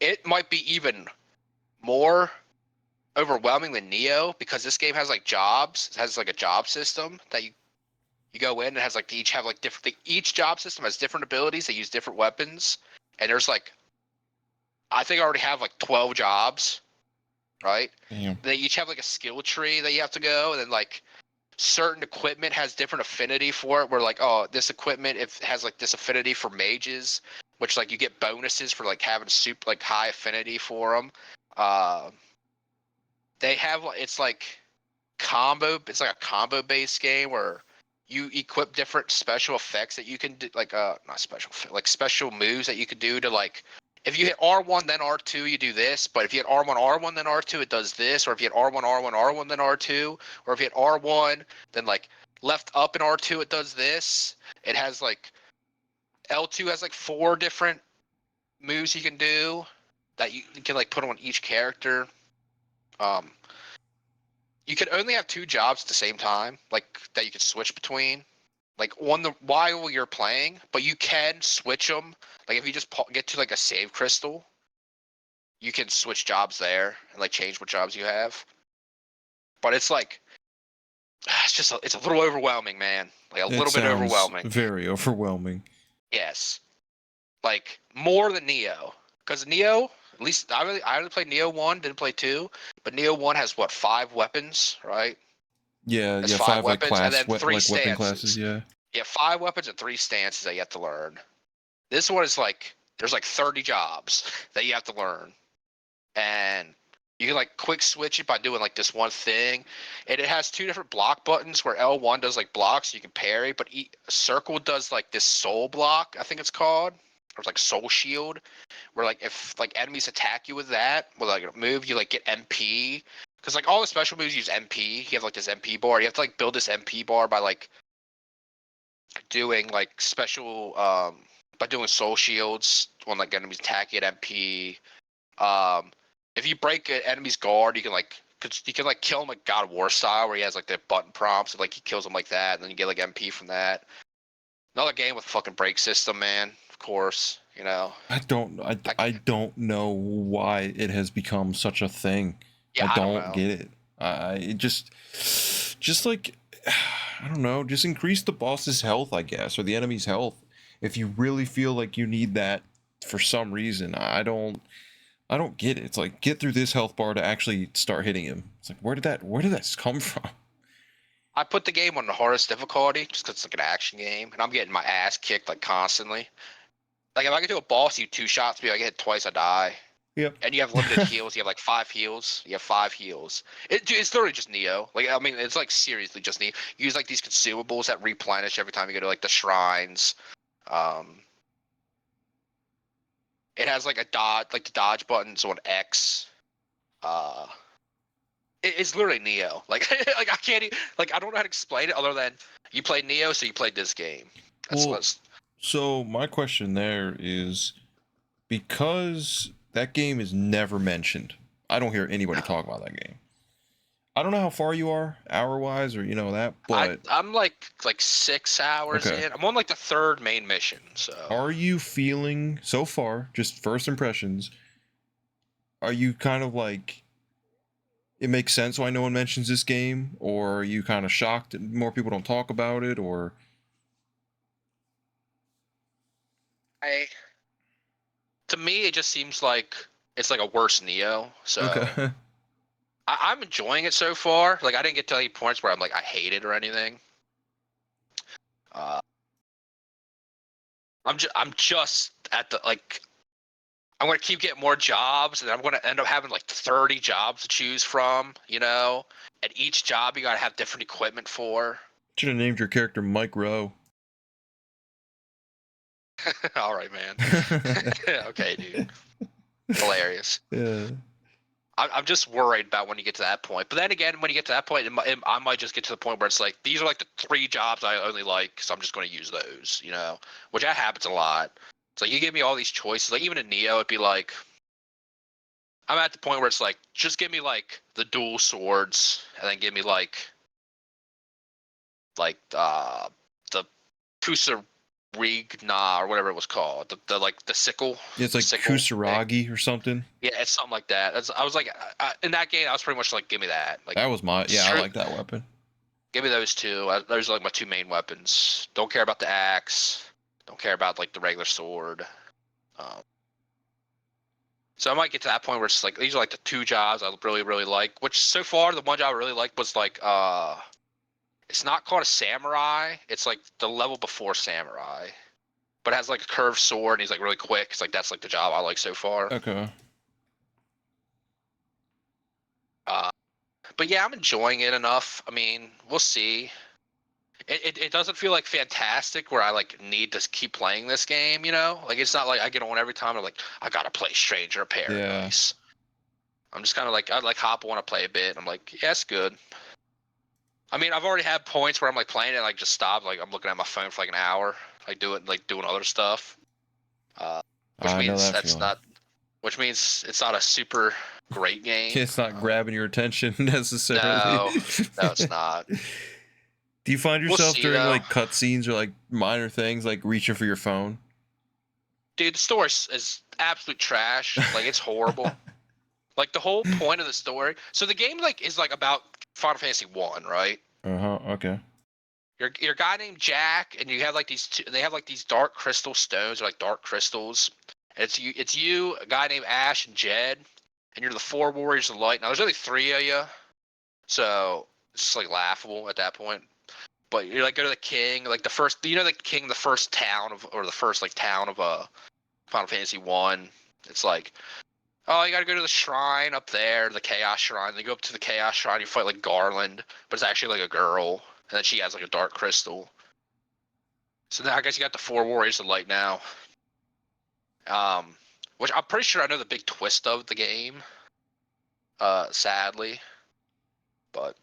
it might be even more overwhelming than Neo, because this game has like jobs. It has like a job system that you go in and has like each have like different. Each job system has different abilities. They use different weapons, and there's like I think I already have like 12 jobs, right? Damn. They each have like a skill tree that you have to go, and then like certain equipment has different affinity for it. Where like, oh, this equipment it has like this affinity for mages, which like you get bonuses for like having super like high affinity for them. Uh, they have it's like combo. It's like a combo based game where you equip different special effects that you can do, like not special like special moves that you could do to like if you hit R1 then R2 you do this, but if you hit R1 then R2 it does this, or if you hit R1 then R2, or if you hit R1 then like left up in R2 it does this. It has like L2 has like 4 different moves you can do that you can like put on each character. Um, you can only have 2 jobs at the same time, like that you can switch between, like on the while you're playing. But you can switch them. Like if you just get to like a save crystal, you can switch jobs there and like change what jobs you have. But it's like it's a little overwhelming, man. Like a It little bit sounds overwhelming. very overwhelming. Yes, like more than Neo, because Neo. At least I only played Neo 1, didn't play 2, but Neo 1 has what 5 weapons, right? Yeah, Has yeah, 5 5 like weapons and then 3 like weapon classes, stances. yeah. You have 5 weapons and 3 stances that you have to learn. This one is like there's like 30 jobs that you have to learn, and you can like quick switch it by doing like this one thing. And it has 2 different block buttons where L1 does like blocks, so you can parry, but circle does like this soul block, I think it's called, or like soul shield, where like if like enemies attack you with that, with like a move, you like get MP. Because like all the special moves use MP. You have like this MP bar. You have to like build this MP bar by like doing like special by doing soul shields when like enemies attack you at MP. Um, if you break an enemy's guard, you can like kill him like God of War style, where he has like the button prompts, and like he kills him like that, and then you get like MP from that. Another game with a fucking break system, man. Of course, you know. I, I don't know why it has become such a thing. yeah, I I don't don't know. get it. I it just like I don't know, just increase the boss's health, I guess, or the enemy's health. If you really feel like you need that for some reason, I don't get it. It's like get through this health bar to actually start hitting him. It's like where did that come from? I put the game on the hardest difficulty just because it's like an action game, and I'm getting my ass kicked like constantly. Like if I get to a boss, you 2 shots me, I get hit twice, I die. Yep. And you have limited heals. You have like 5 heals. You have 5 heals. It's literally just Neo. Like I mean, it's like seriously just Neo. You use like these consumables that replenish every time you go to like the shrines. Um, it has like a dodge, like the dodge buttons on X. Uh, it's literally Neo. Like like I can't like I don't know how to explain it other than you played Neo, so you played this game. That's Well, what's. so my question there is because that game is never mentioned. I don't hear anybody talk about that game. I don't know how far you are hour wise or that, but I'm like 6 hours okay. in. I'm on like the 3rd main mission, so. Are you feeling so far, just first impressions, are you kind of like, it makes sense why no one mentions this game, or are you kind of shocked that more people don't talk about it, or? To me, it just seems like it's like a worse Neo. So Okay. I'm enjoying it so far. Like I didn't get to any points where I'm like I hate it or anything. Uh, I'm just at the like I'm gonna keep getting more jobs, and I'm gonna end up having like 30 jobs to choose from. And each job you gotta have different equipment for. Should have named your character Mike Rowe. All right, man. Okay, dude. Hilarious. Yeah. I'm just worried about when you get to that point. But then again, when you get to that point, I might just get to the point where it's like these are like the 3 jobs I only like, so I'm just going to use those, which that happens a lot. It's like you give me all these choices, like even in Neo, it'd be like I'm at the point where it's like just give me like the dual swords, and then give me the Kusarigna or whatever it was called, the like the sickle. It's The like sickle thing. Kusaragi or something. Yeah, it's something like that. I was like, in that game, I was pretty much like, give me that. Like, That was my, yeah, I sure, like that weapon. give me those two. Those are like my 2 main weapons. Don't care about the axe. Don't care about like the regular sword. Um, so I might get to that point where it's like these are like the 2 jobs I really really like. Which so far the one job I really like was like it's not called a samurai. It's like the level before samurai, but it has like a curved sword and he's like really quick. It's like that's like the job I like so far. Okay. Uh, but yeah, I'm enjoying it enough. I mean, we'll see. It doesn't feel like fantastic where I like need to keep playing this game, Like it's not like I get on every time and like I gotta play Stranger of Yeah. Paradise. I'm just kind of like I like hop on to play a bit. I'm like, yeah, it's good. I mean, I've already had points where I'm like playing it, and, like just stop, like I'm looking at my phone for like an hour, like doing other stuff, which I know means that feeling. which means it's not a super great game. It's not grabbing your attention necessarily. No, no, it's not. Do you find We'll yourself see during though. like cutscenes or like minor things like reaching for your phone? Dude, the story is absolute trash. Like it's horrible. Like the whole point of the story. So the game like is like about Final Fantasy 1, right? Uh-huh. Okay. You're a guy named Jack, and you have like they have like these dark crystal stones, or like dark crystals. And it's you, a guy named Ash and Jed, and you're the 4 warriors of light. Now there's only 3 of you, so it's like laughable at that point. But you like go to the king, like the first, the king, the first town of, or the first like town of Final Fantasy 1. It's like, oh, you gotta go to the shrine up there, the Chaos Shrine. They go up to the Chaos Shrine, you fight like Garland, but it's actually like a girl, and then she has like a dark crystal. So now I guess you got the 4 Warriors of Light now. Which I'm pretty sure I know the big twist of the game. Sadly, but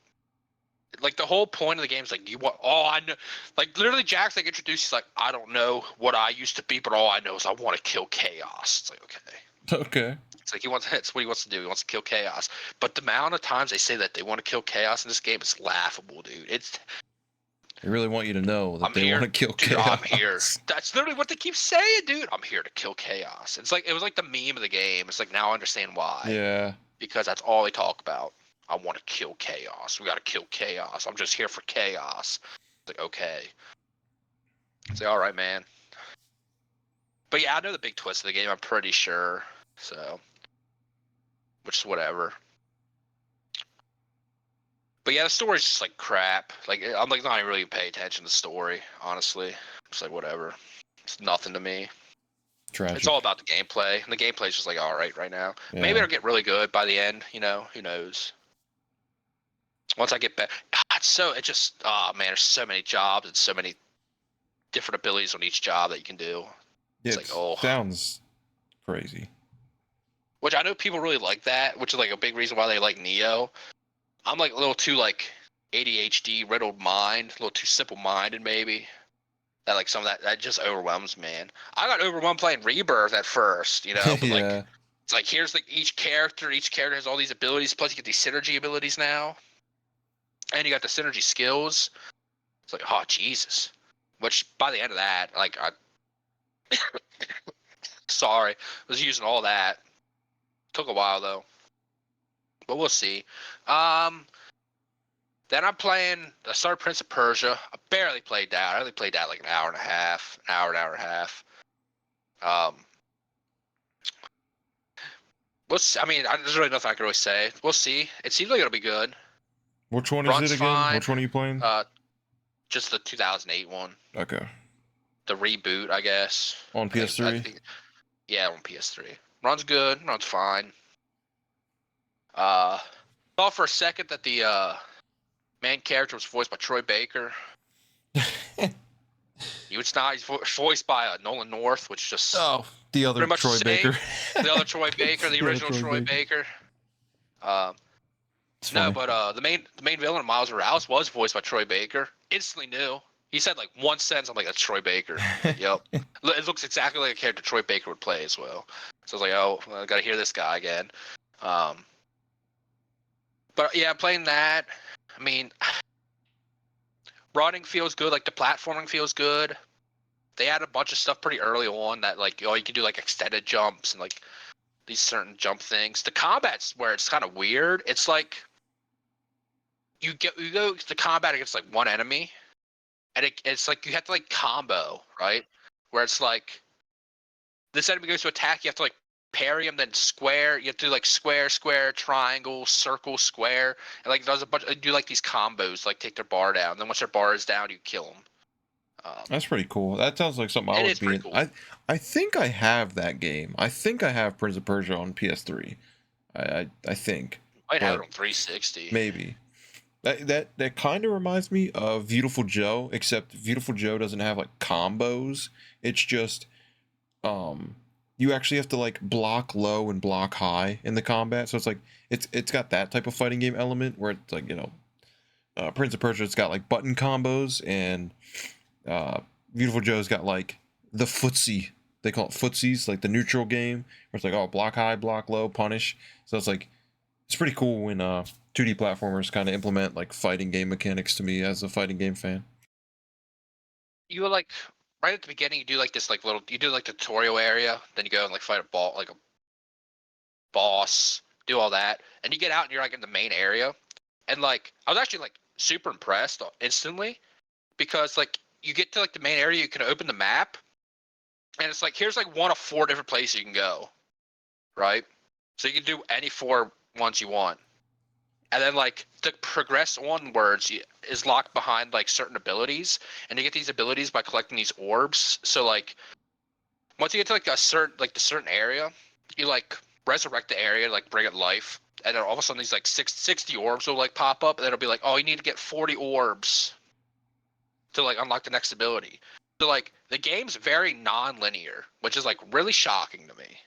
like the whole point of the game is like you want. Oh, I know. Like literally, Jack's like introduced. He's like, I don't know what I used to be, but all I know is I want to kill chaos. It's like okay. Okay. It's like he wants. It's what he wants to do. He wants to kill chaos. But the amount of times they say that they want to kill chaos in this game is laughable, dude. They really want you to know that I'm they want here, to kill dude. I'm here. chaos. That's literally what they keep saying, dude. I'm here to kill chaos. It's like it was like the meme of the game. It's like now I understand why. Yeah. Because that's all they talk about. I want to kill chaos. We got to kill chaos. I'm just here for chaos. It's like okay. It's like all right, man. But yeah, I know the big twist of the game. I'm pretty sure. So, which is whatever. But yeah, the story's just like crap. Like I'm like not even really paying attention to the story, honestly. It's like whatever. It's nothing to me. It's Tragic. all about the gameplay. And the gameplay's just like all right now. Maybe Yeah. it'll get really good by the end, who knows. Once I get back, God, it just oh man, there's so many jobs and so many different abilities on each job that you can do. It's like, It oh, sounds crazy. which I know people really like that, which is like a big reason why they like Neo. I'm like a little too like ADHD riddled mind, a little too simple minded maybe. That like some of that just overwhelms me, man. I got overwhelmed playing Rebirth at first, but like Yeah. it's like here's like each character has all these abilities, plus you get these synergy abilities now. And you got the synergy skills. It's like, oh Jesus. Which by the end of that, like I sorry, was using all that. Took a while though, but we'll see. Then I'm playing. I started Prince of Persia. I barely played that. I only played that like an hour and a half. An hour and a half. I mean, there's really nothing I can really say. We'll see. It seems like it'll be good. Which one is Runs it again? fine. Which one are you playing? Just the 2008 one. Okay. The reboot, I guess. On PS3? Yeah, on PS3. Runs good. Runs fine. Thought for a second that the main character was voiced by Troy Baker. It's not. He's voiced by Nolan North, which just the other Troy Baker. The other Troy Baker, the original Troy Baker. No, but the main villain, Miles Morales, was voiced by Troy Baker. Instantly knew. He said like one sentence. I'm like, that's Troy Baker. Yep. It looks exactly like a character Troy Baker would play as well. So I was like, oh, I gotta hear this guy again. But yeah, playing that. I mean, running feels good. Like the platforming feels good. They had a bunch of stuff pretty early on that like, you can do like extended jumps and like these certain jump things. The combat's where it's kind of weird. It's like you go to combat against like one enemy, and it's like you have to like combo, right? Where it's like this enemy goes to attack, you have to like parry him, then square. You have to do like square, square, triangle, circle, square, and like does a bunch. Do like these combos, like take their bar down. Then once their bar is down, you kill them. That's pretty cool. That sounds like something I would be in. Cool. I think I have that game. I think I have Prince of Persia on PS3. I think. Might have it on 360. Maybe. That kind of reminds me of Beautiful Joe, except Beautiful Joe doesn't have like combos. It's just you actually have to like block low and block high in the combat. So it's like it's got that type of fighting game element where it's like, Prince of Persia, it's got like button combos, and Beautiful Joe's got like the footsie. They call it footsies, like the neutral game, where it's like, oh, block high, block low, punish. So it's like, it's pretty cool when 2D platformers kind of implement like fighting game mechanics to me as a fighting game fan. You were like right at the beginning, you do like this like little, you do like the tutorial area, then you go and like fight a boss, do all that, and you get out and you're like in the main area, and like I was actually like super impressed instantly, because like you get to like the main area, you can open the map, and it's like here's like one of 4 different places you can go, right? So you can do any 4 ones you want. And then like to progress onwards is locked behind like certain abilities, and you get these abilities by collecting these orbs. So like once you get to like the certain area, you like resurrect the area, like bring it to life, and then all of a sudden these like 60 orbs will like pop up, and then it'll be like, oh, you need to get 40 orbs to like unlock the next ability. So like the game's very non-linear, which is like really shocking to me.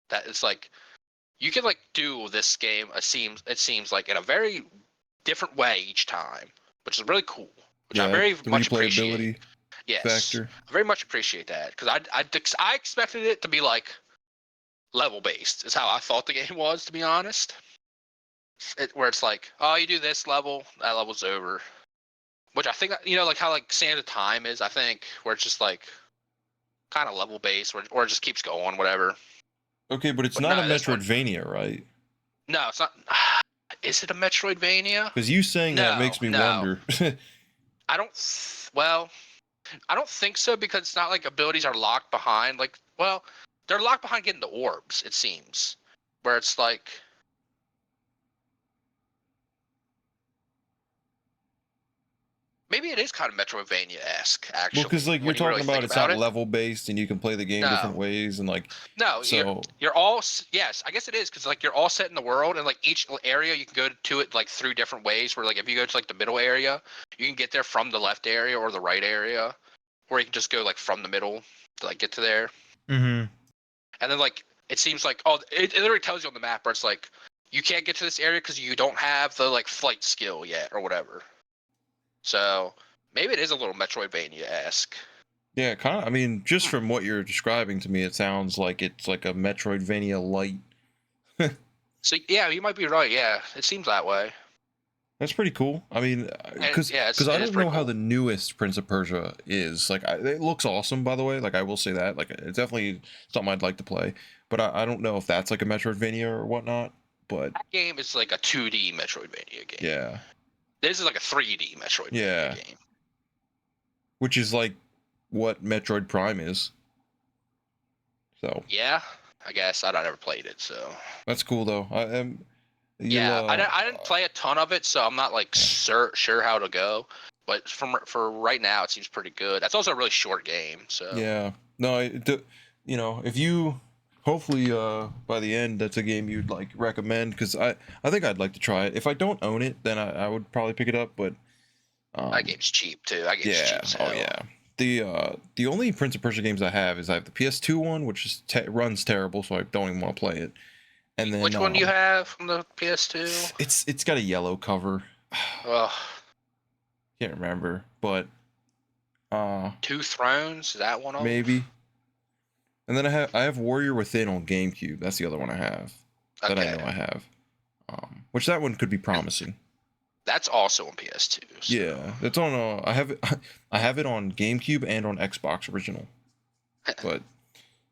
That it's like you can like do this game, it seems like in a very different way each time, which is really cool. Which I very much appreciate. Yes, factor. I very much appreciate that, because I expected it to be like level based. Is how I thought the game was, to be honest. Where it's like, oh, you do this level, that level's over. Which I think, like how like Sand of Time is, I think, where it's just like kind of level based, or it just keeps going, whatever. Okay, but it's not a Metroidvania, right? No, it's not. Is it a Metroidvania? Because you saying that makes me wonder. I don't think so, because it's not like abilities are locked behind. Like, well, they're locked behind getting the orbs, it seems. Where it's like, maybe it is kind of Metroidvania-esque, actually. Well, because like you're talking about, it's not level based, and you can play the game different ways, and like so you're all, yes, I guess it is, because like you're all set in the world, and like each area you can go to it like 3 different ways. Where like if you go to like the middle area, you can get there from the left area or the right area, or you can just go like from the middle to like get to there. Mm-hmm. And then like it seems like, oh, it literally tells you on the map where it's like you can't get to this area because you don't have the like flight skill yet or whatever. So maybe it is a little Metroidvania-esque. Yeah, kind of. I mean, just from what you're describing to me, it sounds like it's like a Metroidvania light. So yeah, you might be right. Yeah, it seems that way. That's pretty cool. I mean, because Yeah, I it is don't know pretty how cool. the newest Prince of Persia is. Like, it looks awesome, by the way. Like, I will say that. Like, it's definitely something I'd like to play. But I don't know if that's like a Metroidvania or whatnot. But That game is like a 2D Metroidvania game. yeah, This is like a 3D Metroidvania yeah, game. which is like what Metroid Prime is. So Yeah, I guess I never played it, so that's cool though. I am you'll yeah, I didn't play a ton of it, so I'm not like sure how to go. But for right now, it seems pretty good. That's also a really short game, so yeah. No, you know, if you hopefully by the end that's a game you'd like recommend because I think I'd like to try it. If I don't own it, then I would probably pick it up, but that um game's cheap too. That game's yeah, cheap as oh hell. yeah. The only Prince of Persia games I have is I have the PS2 one, which is runs terrible, so I don't even want to play it. And then Which one do you have from the PS2? it's got a yellow cover. Ugh, Can't remember, but uh Two Thrones, is that one of them? maybe. And then I have Warrior Within on GameCube. That's the other one I have that I Okay, know I have. Which that one could be promising. that's also on PS2. So Yeah, it's on. I have it. I have it on GameCube and on Xbox original. But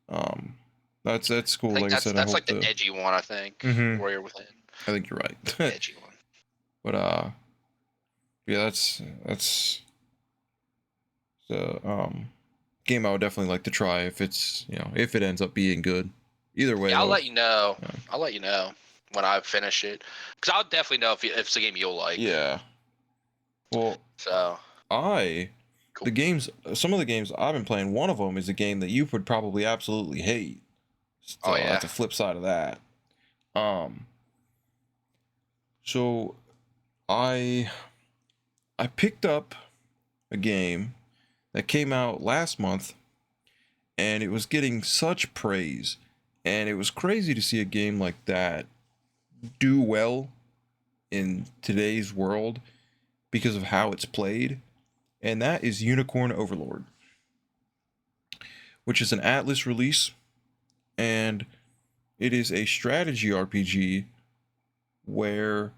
um, that's I cool. think Like I said, I that's hope like the to. edgy one. I think Hmm. Warrior Within, I think you're right. edgy one. But yeah, that's the game I would definitely like to try if it's if it ends up being good. Either way Yeah, I'll though. let you know. Yeah. I'll let you know when I finish it, because I'll definitely know if it's a game you'll like. Yeah. Well, So I cool. some of the games I've been playing, one of them is a game that you would probably absolutely hate. Oh So yeah. that's a flip side of that. Um, so I I picked up a game that came out last month and it was getting such praise. And it was crazy to see a game like that do well in today's world because of how it's played. And that is Unicorn Overlord, which is an Atlas release, and it is a strategy RPG where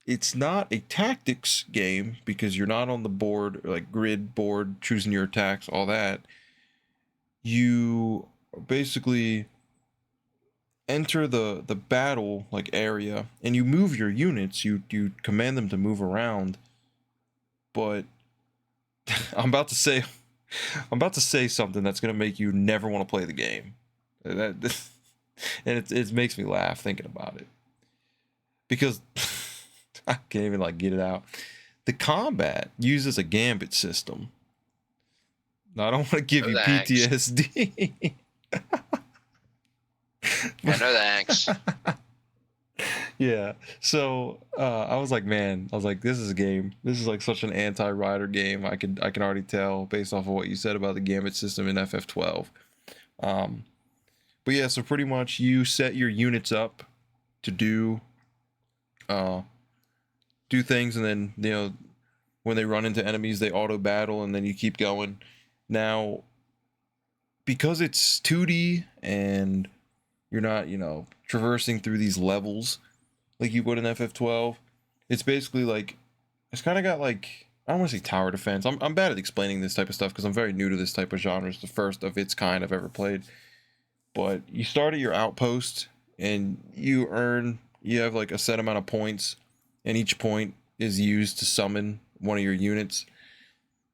it's not a tactics game because you're not on the board, like grid board, choosing your attacks, all that. You basically enter the battle like area and you move your units, you command them to move around, but I'm about to say I'm about to say something that's going to make you never want to play the game. That and it makes me laugh thinking about it because I can't even like get it out. The combat uses a gambit system. Now, I don't want to give No you thanks. PTSD. Yeah, no thanks. Yeah. So I was like, man, I was like, this is a game. This is like such an anti-rider game. I can already tell based off of what you said about the gambit system in FF12. Um, but yeah, so pretty much you set your units up to uh do things, and then when they run into enemies, they auto battle, and then you keep going. Now, because it's 2D and you're not traversing through these levels like you would in FF12, it's basically like it's kind of got like I don't want to say tower defense. I'm bad at explaining this type of stuff because I'm very new to this type of genre. It's the first of its kind I've ever played. But you start at your outpost and you have like a set amount of points, and each point is used to summon one of your units,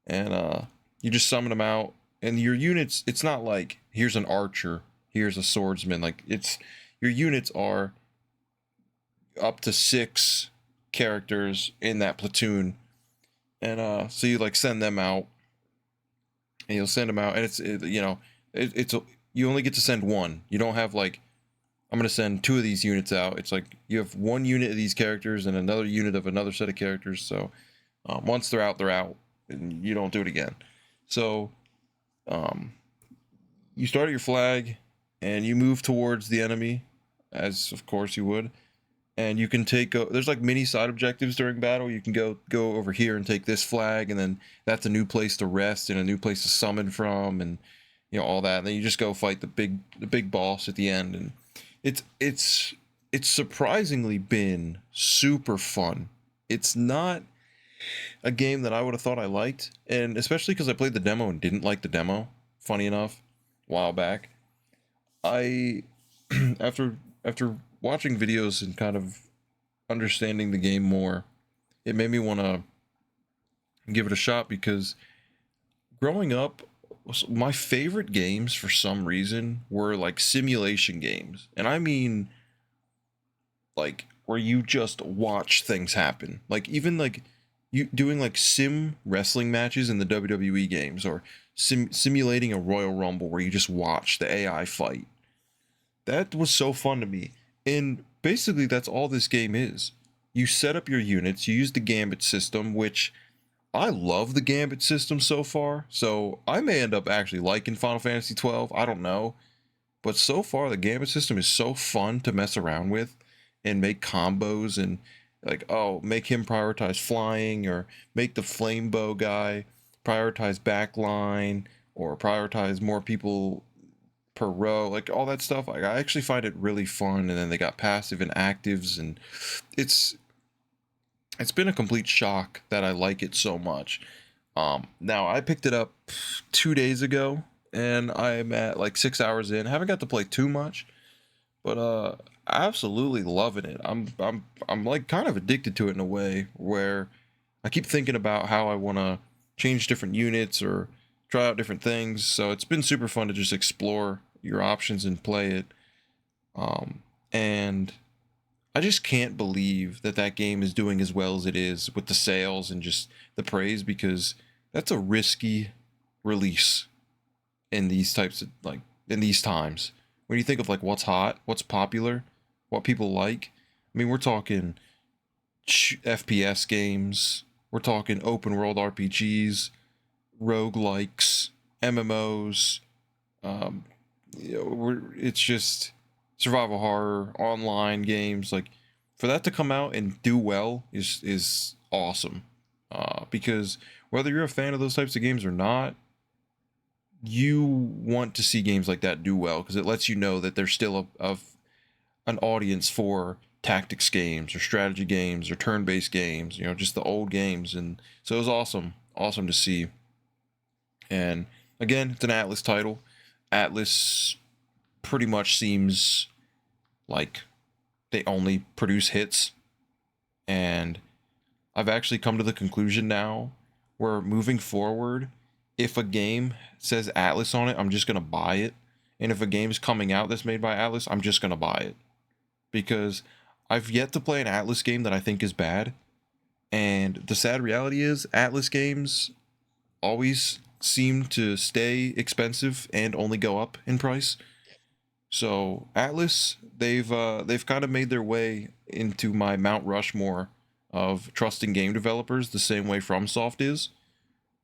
and you just summon them out. And your units, it's not like here's an archer, here's a swordsman. Like it's your units are up to 6 characters in that platoon, and so you like send them out, and you'll send them out, and it's you only get to send one. You don't have like I'm gonna send 2 of these units out. It's like you have 1 unit of these characters and another unit of another set of characters. So once they're out, and you don't do it again. So um, you start at your flag, and you move towards the enemy, as of course you would. And you can take there's like mini side objectives during battle. You can go over here and take this flag, and then that's a new place to rest and a new place to summon from, and all that. And then you just go fight the big boss at the end, and it's surprisingly been super fun. it's not a game that I would have thought I liked, and especially because I played the demo and didn't like the demo. Funny enough, a while back, I after after watching videos and kind of understanding the game more, it made me want to give it a shot because growing up, my favorite games for some reason were like simulation games, and I mean like where you just watch things happen, like even like you doing like sim wrestling matches in the WWE games, or simulating a Royal Rumble where you just watch the AI fight. That was so fun to me. And basically, that's all this game is. You set up your units, you use the Gambit system, which I love the Gambit system so far. So I may end up actually liking Final Fantasy 12. I don't know. But so far, the Gambit system is so fun to mess around with and make combos and like, oh, make him prioritize flying, or make the flame bow guy prioritize backline, or prioritize more people per row, like all that stuff. Like I actually find it really fun. And then they got passive and actives, and it's it's been a complete shock that I like it so much. Now I picked it up 2 days ago, and I'm at like 6 hours in. Haven't got to play too much, but absolutely loving it. I'm like kind of addicted to it in a way where I keep thinking about how I want to change different units or try out different things. So it's been super fun to just explore your options and play it. And I just can't believe that that game is doing as well as it is with the sales and just the praise, because that's a risky release in these types of like in these times. When you think of like what's hot, what's popular, what people like. I mean, we're talking FPS games, we're talking open world RPGs, roguelikes, MMOs. Um, it's just survival horror, online games. Like for that to come out and do well is awesome. Because whether you're a fan of those types of games or not, you want to see games like that do well because it lets you know that there's still an audience for tactics games or strategy games or turn-based games. Just the old games, and so it was awesome to see. And again, it's an Atlas title. Atlas pretty much seems like they only produce hits, and I've actually come to the conclusion now where moving forward, if a game says Atlas on it, I'm just gonna buy it. And if a game's coming out that's made by Atlas, I'm just gonna buy it. Because I've yet to play an Atlas game that I think is bad. And the sad reality is Atlas games always seem to stay expensive and only go up in price. So Atlas, they've kind of made their way into my Mount Rushmore of trusting game developers, the same way FromSoft is,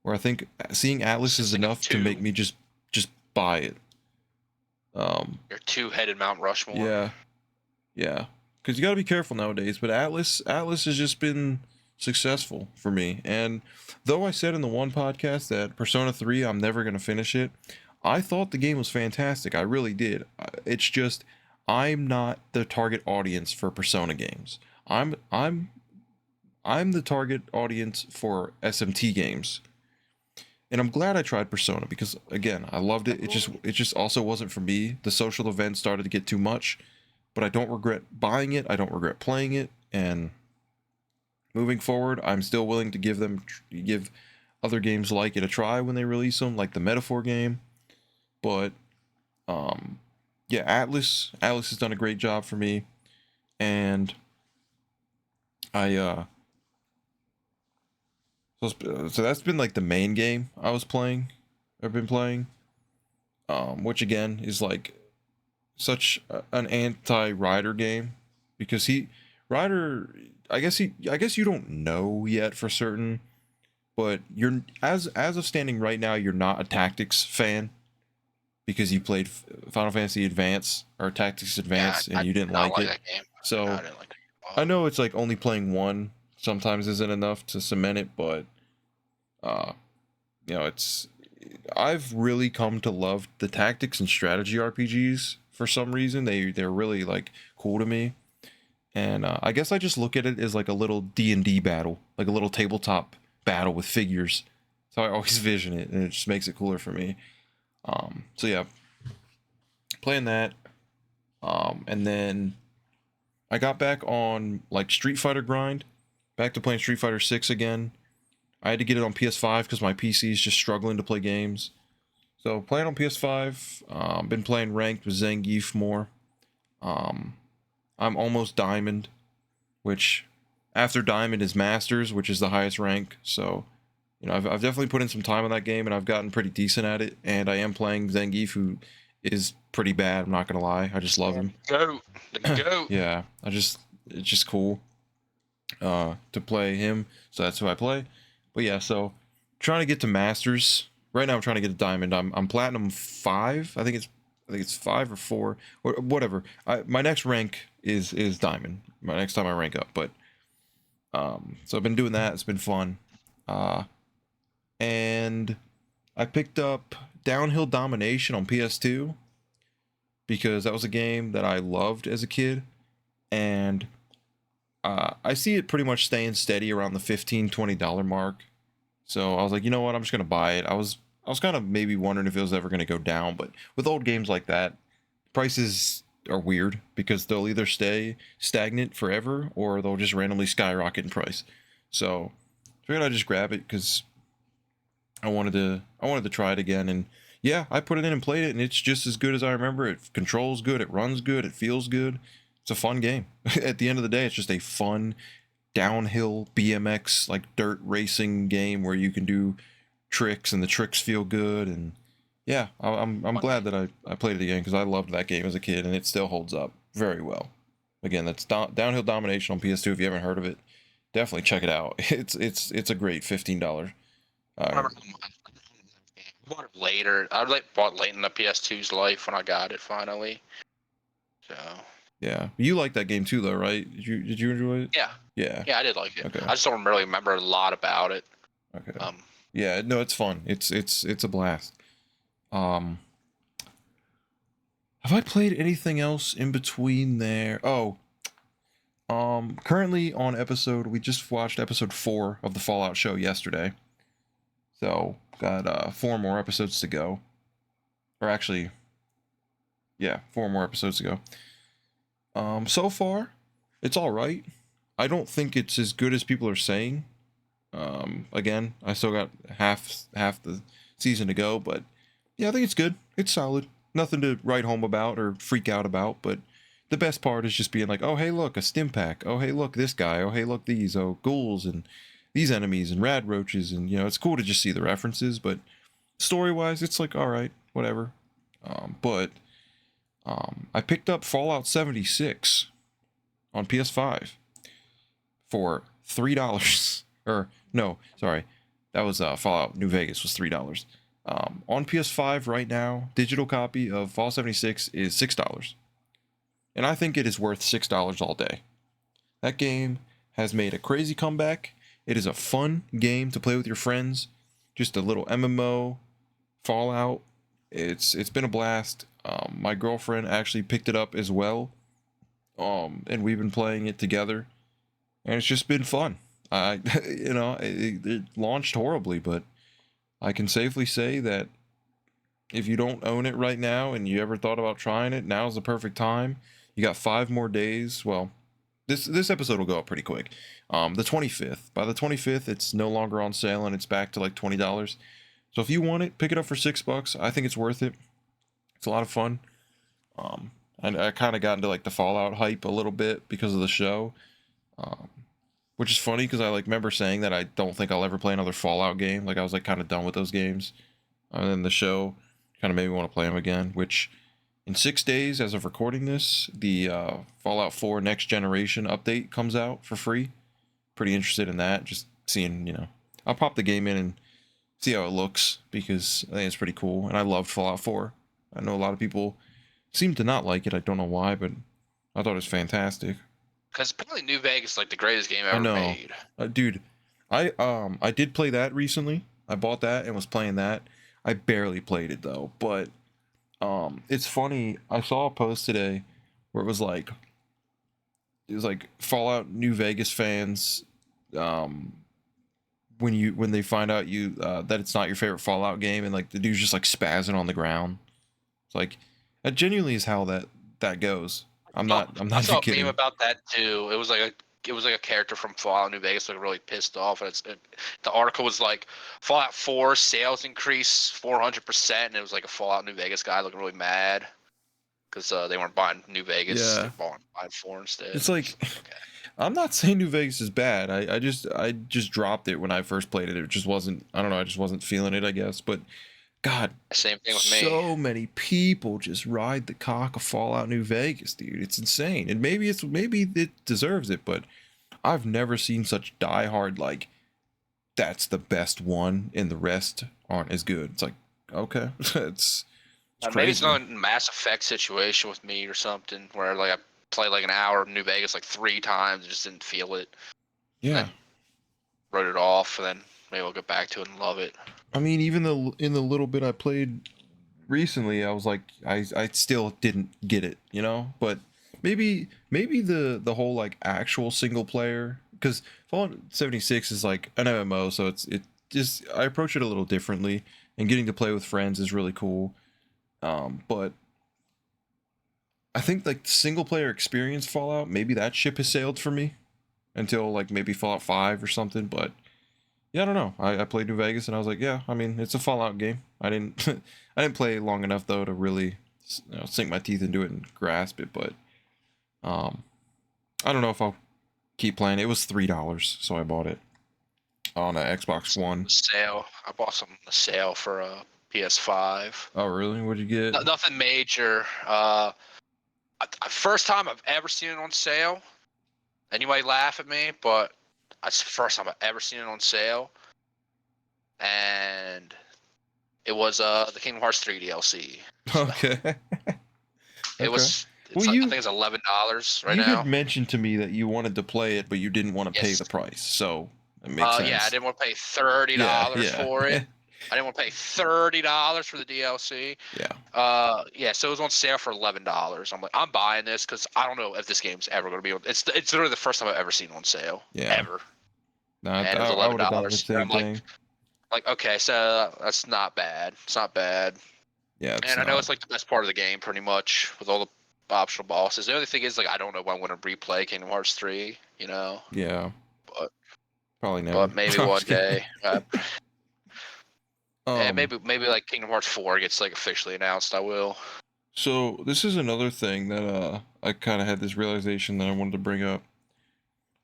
where I think seeing Atlas is enough to make me just buy it. Your two-headed Mount Rushmore. Yeah, because you got to be careful nowadays. But Atlas has just been successful for me. And though I said in the one podcast that Persona 3, I'm never gonna finish it, I thought the game was fantastic. I really did. It's just I'm not the target audience for Persona games. I'm the target audience for SMT games. And I'm glad I tried Persona because again, I loved it. It just also wasn't for me. The social events started to get too much, but I don't regret buying it. I don't regret playing it, and moving forward, I'm still willing to give other games like it a try when they release them, like the Metaphor game. But yeah, Atlas has done a great job for me, and I so that's been like the main game I've been playing, which again is like such an anti-Ryder game, because Ryder, I guess you don't know yet for certain, but you're as of standing right now, you're not a tactics fan because you played Final Fantasy Advance or Tactics Advance, and you didn't like it. That game. So No, I didn't like it. I know it's like only playing one sometimes isn't enough to cement it, but uh, it's I've really come to love the tactics and strategy RPGs for some reason. They're really like cool to me, And I guess I just look at it as like a little D&D battle, like a little tabletop battle with figures. So I always vision it, and it just makes it cooler for me. So yeah, playing that. And then I got back on like Street Fighter grind, back to playing Street Fighter 6 again. I had to get it on PS5 because my PC is just struggling to play games. So playing on PS5, been playing ranked with Zangief more. Um, I'm almost Diamond, which after Diamond is Masters, which is the highest rank. So, I've definitely put in some time on that game, and I've gotten pretty decent at it. And I am playing Zangief, who is pretty bad. I'm not gonna lie. I just love him. Goat. The goat. Yeah, it's just cool to play him. So that's who I play. But yeah, so trying to get to Masters. Right now I'm trying to get a Diamond. I'm Platinum 5. I think it's 5 or 4 or whatever. My next rank is Diamond. My next time I rank up, but so I've been doing that. It's been fun. And I picked up Downhill Domination on PS2 because that was a game that I loved as a kid, and I see it pretty much staying steady around the $15-$20 mark. So I was like, you know what? I'm just gonna buy it. I was kind of maybe wondering if it was ever gonna go down, but with old games like that, prices are weird because they'll either stay stagnant forever or they'll just randomly skyrocket in price. So I figured I'd just grab it because I wanted to try it again, and yeah, I put it in and played it, and it's just as good as I remember. It controls good, it runs good, it feels good. It's a fun game. At the end of the day, it's just a fun downhill BMX like dirt racing game where you can do tricks and the tricks feel good. And yeah, I'm glad that I played it again because I loved that game as a kid, and it still holds up very well. Again, that's Downhill Domination on PS2. If you haven't heard of it, definitely check it out. It's a great $15. I bought it later. I bought late in the PS2's life when I got it finally. So yeah, you like that game too, though, right? Did you enjoy it? yeah, Yeah. I did like it. Okay. I just don't really remember a lot about it. Okay. Yeah, no, it's fun. It's a blast. Have I played anything else in between there? Oh, currently on we just watched episode 4 of the Fallout show yesterday. So, got 4 more episodes to go. Or actually, yeah, 4 more episodes to go. So far, it's all right. I don't think it's as good as people are saying. Again, I still got half the season to go, but yeah, I think it's good. It's solid. Nothing to write home about or freak out about, but the best part is just being like, oh, hey, look, a stim pack. Oh, hey, look, this guy. Oh, hey, look, these. Oh, ghouls and these enemies and rad roaches. And, it's cool to just see the references, but story-wise, it's like, all right, whatever. But I picked up Fallout 76 on PS5 for $3. Or, no, sorry. That was Fallout New Vegas was $3. On PS5 right now, digital copy of Fallout 76 is $6. And I think it is worth $6 all day. That game has made a crazy comeback. It is a fun game to play with your friends. Just a little MMO, Fallout. It's been a blast. My girlfriend actually picked it up as well. And we've been playing it together. And it's just been fun. It launched horribly, but I can safely say that if you don't own it right now and you ever thought about trying it, now's the perfect time. You got 5 more days. Well, this episode will go up pretty quick. The 25th. By the 25th, it's no longer on sale and it's back to like $20. So if you want it, pick it up for $6. I think it's worth it. It's a lot of fun. And I kind of got into like the Fallout hype a little bit because of the show. Which is funny because I remember saying that I don't think I'll ever play another Fallout game. Like I was like kind of done with those games. And then the show kind of made me want to play them again, which in 6 days as of recording this, the Fallout 4 Next Generation update comes out for free. Pretty interested in that. Just seeing, I'll pop the game in and see how it looks because I think it's pretty cool. And I loved Fallout 4. I know a lot of people seem to not like it. I don't know why, but I thought it was fantastic. Because apparently New Vegas is like the greatest game ever made. Dude, I did play that recently. I bought that and was playing that. I barely played it though, but it's funny. I saw a post today where it was like it was like Fallout New Vegas fans, um, when they find out you that it's not your favorite Fallout game, and like the dude's just like spazzing on the ground. It's like that genuinely is how that goes. Oh, I'm I not saw even a meme kidding. about that too. It was like a character from Fallout New Vegas like really pissed off, and the article was like Fallout 4 sales increase 400%, and it was like a Fallout New Vegas guy looking really mad because they weren't buying New Vegas, Yeah, they're buying 4 instead. it's like Okay. I'm not saying New Vegas is bad. I just dropped it when I first played it. It just wasn't. I don't know. I just wasn't feeling it. I guess. But God, Same thing with me. so many people just ride the cock of Fallout New Vegas, dude. It's insane. And maybe it deserves it, but I've never seen such diehard like that's the best one and the rest aren't as good. It's like okay, it's Maybe it's crazy. not a Mass Effect situation with me or something where like I played like an hour of New Vegas like 3 times and just didn't feel it, and Yeah. then wrote it off, and then maybe I'll get back to it and love it. I mean, even in the little bit I played recently, I was like, I still didn't get it, you know. But maybe the whole like actual single player, because Fallout 76 is like an MMO, so it just I approach it a little differently, and getting to play with friends is really cool. But I think like single player experience Fallout, maybe that ship has sailed for me until like maybe Fallout 5 or something. But yeah, I don't know. I played New Vegas and I was like, yeah, I mean, it's a Fallout game. I didn't I didn't play long enough though to really sink my teeth into it and grasp it. But um, I don't know if I'll keep playing. It was $3, so I bought it on a Xbox One. The sale. I bought some on the sale for a PS5. Oh, really? What'd you get? Nothing major. First time I've ever seen it on sale. And you might laugh at me, but it's the first time I've ever seen it on sale. And it was the Kingdom Hearts 3 DLC. So Okay. it Okay. was. Well, I think it's $11 right you had now. mentioned to me that you wanted to play it, but you didn't want to pay Yes. the price, so it makes Yeah, I sense. didn't want to pay $30 Yeah, yeah, for it. I didn't want to pay $30 for the DLC. yeah, Yeah, so it was on sale for $11. I'm like, I'm buying this because I don't know if this game's ever going to be on. It's literally the first time I've ever seen it on sale, yeah. ever, No, and it was I eleven would have done the dollars. And same I'm thing. like, okay, so that's not bad. It's not bad. Yeah, it's And I know not. it's like the best part of the game, pretty much, with all the optional bosses. The only thing is, like, I don't know when I'm going to replay Kingdom Hearts 3. You know, Yeah, but probably never. maybe I'm one just kidding. day. And Um, maybe like Kingdom Hearts 4 gets like officially announced. I will. so this is another thing that I kind of had this realization that I wanted to bring up.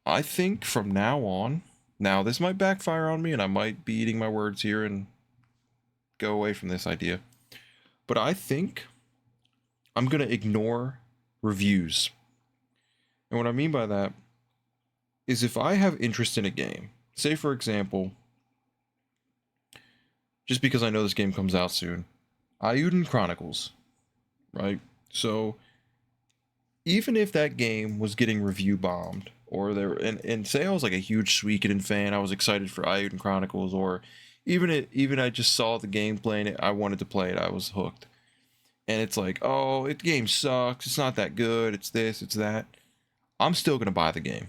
I think from now on, now this might backfire on me, and I might be eating my words here and go away from this idea. But I think I'm gonna ignore reviews. And what I mean by that is if I have interest in a game, say for example, just because I know this game comes out soon, Ayuden Chronicles, right? So even if that game was getting review bombed, or there, and say I was like a huge Suikoden fan, I was excited for Ayuden Chronicles, or even I just saw the gameplay and I wanted to play it, I was hooked. And it's like, oh, the game sucks, it's not that good, it's this, it's that. I'm still gonna buy the game.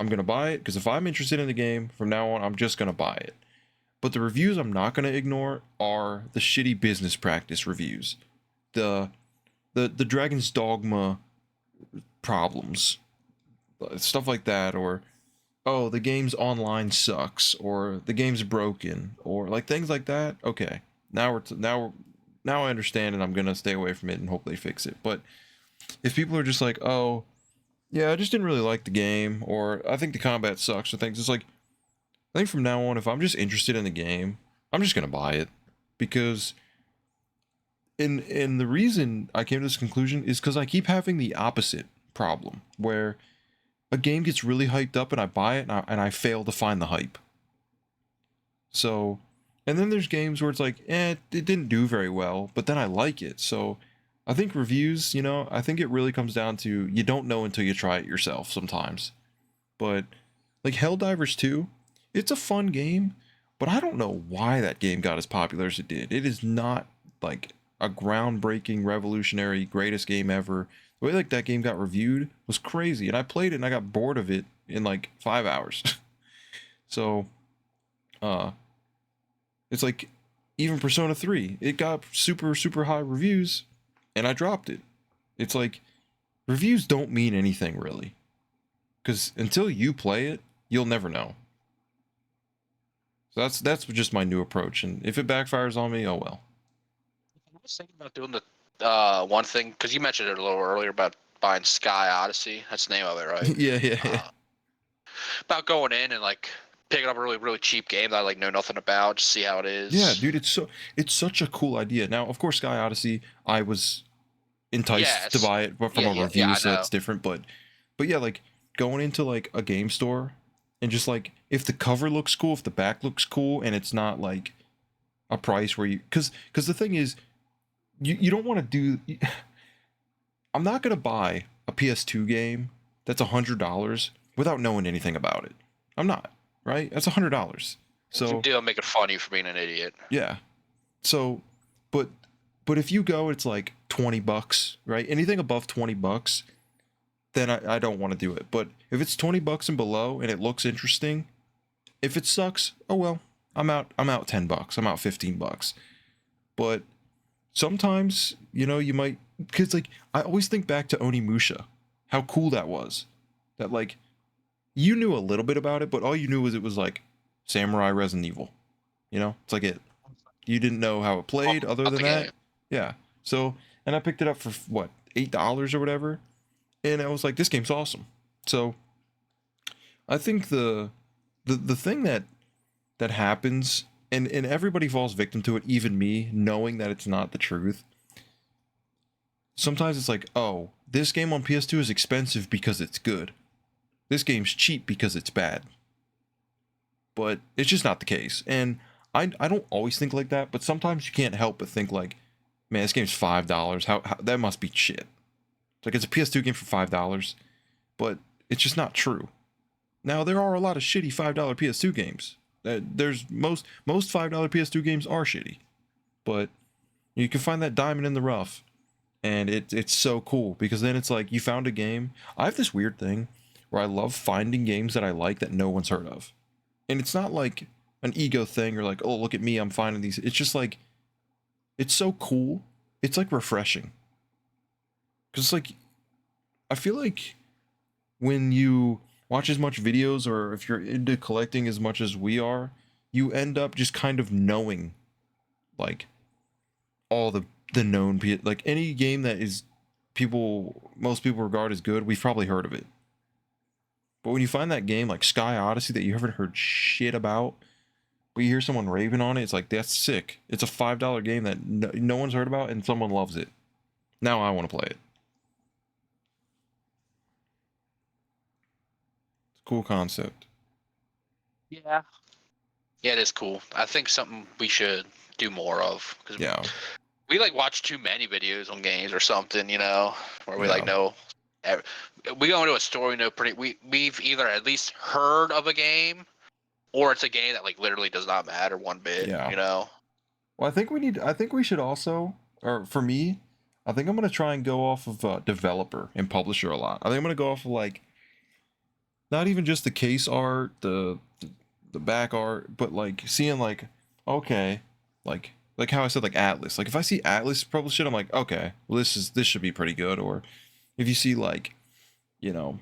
I'm gonna buy it because if I'm interested in the game from now on, I'm just gonna buy it. But the reviews I'm not gonna ignore are the shitty business practice reviews, the the Dragon's Dogma problems, stuff like that, or oh the game's online sucks, or the game's broken, or like things like that. Okay, now I understand, and I'm gonna stay away from it and hope they fix it. But if people are just like, oh yeah, I just didn't really like the game, or I think the combat sucks, or things, it's like I think from now on, if I'm just interested in the game, I'm just gonna buy it because. And the reason I came to this conclusion is because I keep having the opposite problem where a game gets really hyped up and I buy it and I fail to find the hype. So, and then there's games where it's like, it didn't do very well, but then I like it. So, I think reviews, I think it really comes down to you don't know until you try it yourself sometimes. But like Helldivers 2, it's a fun game, but I don't know why that game got as popular as it did. It is not like a groundbreaking, revolutionary, greatest game ever. The way like that game got reviewed was crazy, and I played it and I got bored of it in like 5 hours. So, uh, it's like even Persona 3, it got super super high reviews, and I dropped it. It's like reviews don't mean anything really, because until you play it, you'll never know. So that's just my new approach, and if it backfires on me, oh well. I was thinking about doing the one thing because you mentioned it a little earlier about buying Sky Odyssey. That's the name of it, right? Yeah. About going in and like picking up a really cheap game that I like know nothing about, just see how it Yeah, is. dude, it's such a cool idea. Now, of course, Sky Odyssey, I was enticed to Yes. buy it from Yeah, a yeah, review, I so know. that's different. But yeah, like going into like a game store and just like if the cover looks cool, if the back looks cool, and it's not like a price where you because the thing is you don't want to do. I'm not gonna buy a PS2 game that's $100 without knowing anything about it. I'm not, right? That's $100. If you So do, I'm making fun of you for being an idiot. yeah. So, but but if you go, it's like $20, right? Anything above $20, then I don't want to do it. But if it's $20 and below and it looks interesting, if it sucks, oh well. I'm out $10. I'm out $15. But sometimes, you might because like I always think back to Onimusha, how cool that was. That like you knew a little bit about it, but all you knew was it was like Samurai Resident Evil. It's like it. You didn't know how it played other About than the that. game. Yeah. So, and I picked it up for what, $8 or whatever, and I was like, this game's awesome. So, I think the thing that happens, and everybody falls victim to it, even me, knowing that it's not the truth. Sometimes it's like, oh, this game on PS2 is expensive because it's good. This game's cheap because it's bad. But it's just not the case. And I don't always think like that, but sometimes you can't help but think like, man, this game's $5. How that must be shit. It's like it's a PS2 game for $5, but it's just not true. Now there are a lot of shitty $5 PS2 games. There's most $5 PS2 games are shitty, but you can find that diamond in the rough, and it's so cool because then it's like you found a game. I have this weird thing where I love finding games that I like that no one's heard of, and it's not like an ego thing or like, oh, look at me, I'm finding these. It's just like it's so cool. It's like refreshing because it's like I feel like when you watch as much videos or if you're into collecting as much as we are, you end up just kind of knowing like all the known like any game that is most people regard as good, we've probably heard of it. But when you find that game like Sky Odyssey that you haven't heard shit about, but you hear someone raving on it, it's like that's sick. It's a $5 game that no one's heard about and someone loves it. Now I want to play it. It's a cool concept. Yeah. Yeah, it is cool. I think something we should do more of because Yeah. we like watch too many videos on games or something, where we Yeah. like know. We go into a store we know we've either at least heard of a game or it's a game that like literally does not matter one bit. Yeah. Well, I think we should also, or for me, I think I'm gonna try and go off of developer and publisher a lot. I think I'm gonna go off of like not even just the case art, the back art, but like seeing like, okay, like how I said like Atlas. Like if I see Atlas publish it, I'm like, okay, well this should be pretty good. Or if you see like, you know,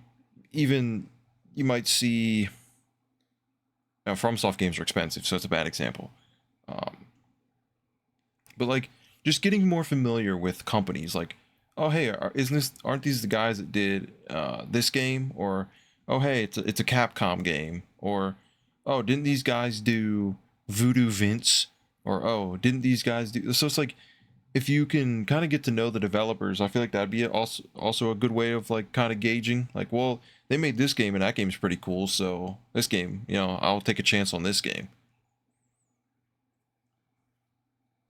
even you might see. Now, FromSoft games are expensive, so it's a bad example. Um, but like just getting more familiar with companies, like, oh hey, aren't these the guys that did this game? Or oh hey, it's a Capcom game. Or oh, didn't these guys do Voodoo Vince? Or oh, didn't these guys do? So it's like if you can kind of get to know the developers, I feel like that'd be also a good way of like kind of gauging. Like, well, they made this game and that game's pretty cool, so this game, I'll take a chance on this game.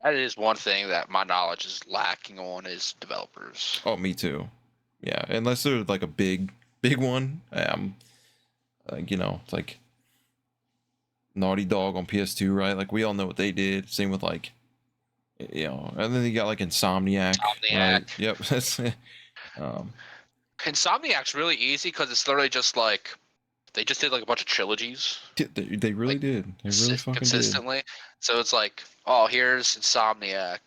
That is one thing that my knowledge is lacking on is developers. Oh, me too. Yeah, unless they're like a big one. Like it's like Naughty Dog on PS2, right? Like we all know what they did. Same with like, and then you got like Insomniac, right? Insomniac. Yep. That's Insomniac's really easy because it's literally just like they just did like a bunch of trilogies. They really like, did. They really fucking consistently. So it's like, oh, here's Insomniac.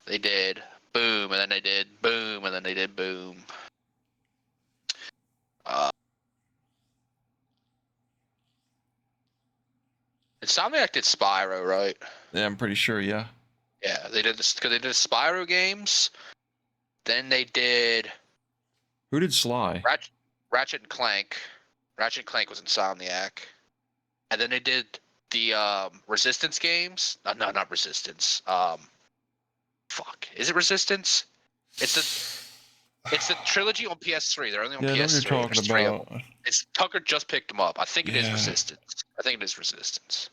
They did boom, and then they did boom, and then they did boom. Insomniac did Spyro, right? did. Yeah, I'm pretty sure. Yeah. Yeah, they did this because they did Spyro games. Then they did Who did Sly? Ratchet and Clank. Ratchet and Clank was Insomniac. And then they did the Resistance games. No, not Resistance. Fuck. Is it Resistance? It's the trilogy on PS3. They're only on Yeah, I know what you're PS3. talking There's three of about. them. It's Tucker just picked them up. I think it is Yeah. Resistance.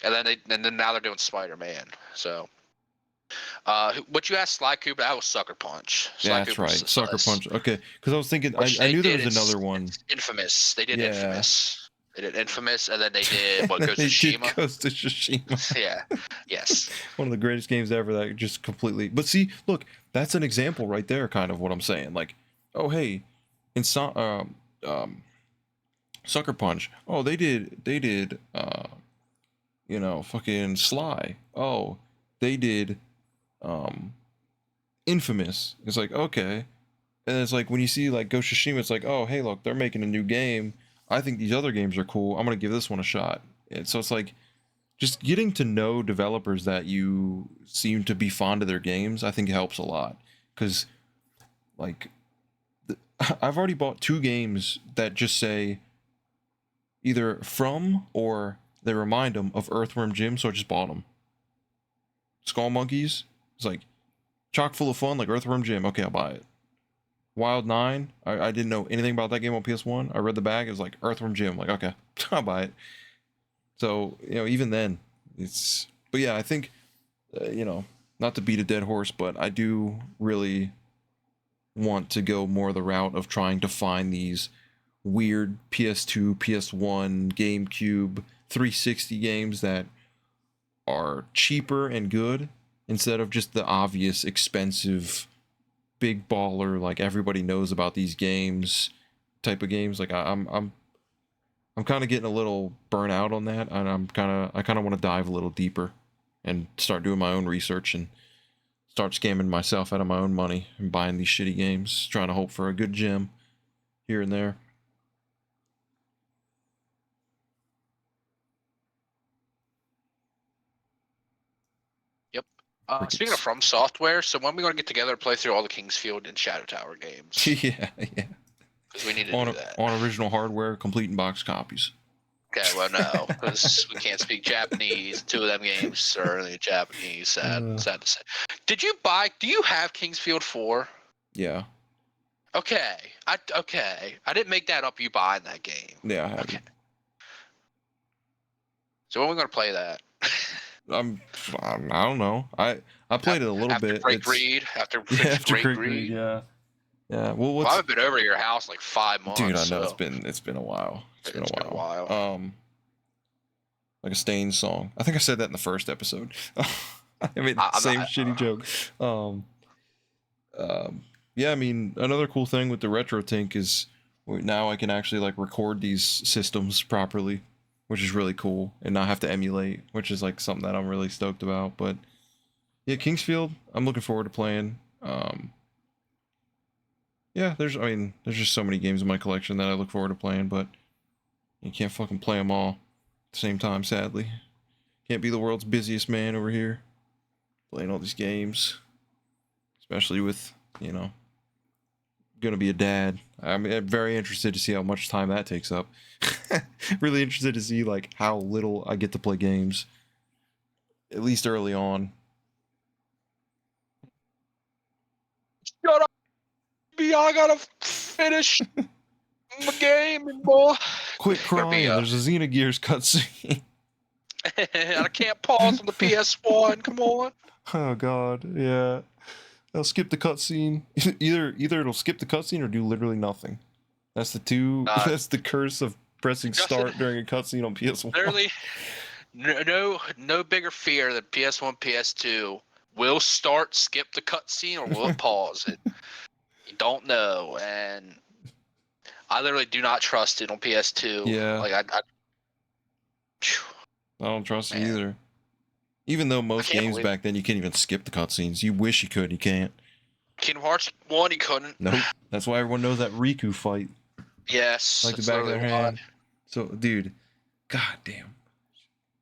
And then now they're doing Spider-Man. So, what you asked Sly Cooper, that was Sucker Punch. Yeah, that's right. Sucker Punch. Okay, because I was thinking, I knew there was another one. Infamous. They did Yeah. Infamous. They did Infamous, and then they did what And Ghost then of they did Tsushima. Ghost of Tsushima. Yeah. Yes. One of the greatest games ever that just completely. But see, look, that's an example right there, kind of what I'm saying. Like, oh hey, in Sucker Punch. Oh, they did fucking Sly. Oh, they did Infamous. It's like, okay. And it's like when you see like Ghost of Tsushima, it's like, oh hey, look, they're making a new game. I think these other games are cool. I'm gonna give this one a shot. And so it's like just getting to know developers that you seem to be fond of their games, I think helps a lot. Because like I've already bought 2 games that just say either from or they remind them of Earthworm Jim, so I just bought them. Skull Monkeys, it's like chock full of fun, like Earthworm Jim. Okay, I'll buy it. Wild 9, I didn't know anything about that game on PS1. I read the bag, it was like Earthworm Jim. Like, okay, I'll buy it. So, even then, it's. But yeah, I think, not to beat a dead horse, but I do really want to go more the route of trying to find these weird PS2, PS1, GameCube, 360 games that are cheaper and good instead of just the obvious expensive big baller, like everybody knows about these games type of games. Like I'm kind of getting a little burnt out on that, and I kind of want to dive a little deeper and start doing my own research and start scamming myself out of my own money and buying these shitty games, trying to hope for a good gem here and there. Yep. Speaking of From Software, so when are we going to get together and play through all the Kingsfield and Shadow Tower games? yeah. Because we need to do that. On original hardware, complete in box copies. Okay, well, no, because we can't speak Japanese. 2 of them games are only Japanese. Sad to say. Do you have Kingsfield 4? Yeah. Okay. I didn't make that up. You buying that game? Yeah, I have. Okay. So when are we going to play that? I don't know. I played it a little bit. After Great Read, yeah. Yeah. Well, I haven't been over to your house in like 5 months. Dude, I know it's been a while. It's been a while. Like a Stains song. I think I said that in the first episode. I made the same shitty joke. Yeah, I mean, another cool thing with the RetroTink is now I can actually like record these systems properly, which is really cool, and not have to emulate, which is like something that I'm really stoked about. But yeah, Kingsfield, I'm looking forward to playing. Yeah, there's just so many games in my collection that I look forward to playing, but you can't fucking play them all at the same time, sadly. Can't be the world's busiest man over here playing all these games, especially with, gonna be a dad. I'm very interested to see how much time that takes up. Really interested to see like how little I get to play games, at least early on. Shut up, I gotta finish my game, boy. Quit crying. There's a Xenogears cutscene. I can't pause on the PS1. Come on. Oh god, yeah. I'll skip the cutscene. Either it'll skip the cutscene or do literally nothing. That's the two. That's the curse of pressing start during a cutscene on PS1. Literally, no bigger fear than PS1, PS2 will start, skip the cutscene, or will it pause it? You don't know, and I literally do not trust it on PS2. Yeah. Like I don't trust it man, either. Even though most can't games believe back then you can't even skip the cutscenes. You wish you could, you can't. Kingdom Hearts 1, you couldn't. Nope. That's why everyone knows that Riku fight Yes, like the that's back of their literally why. hand. So, dude, goddamn,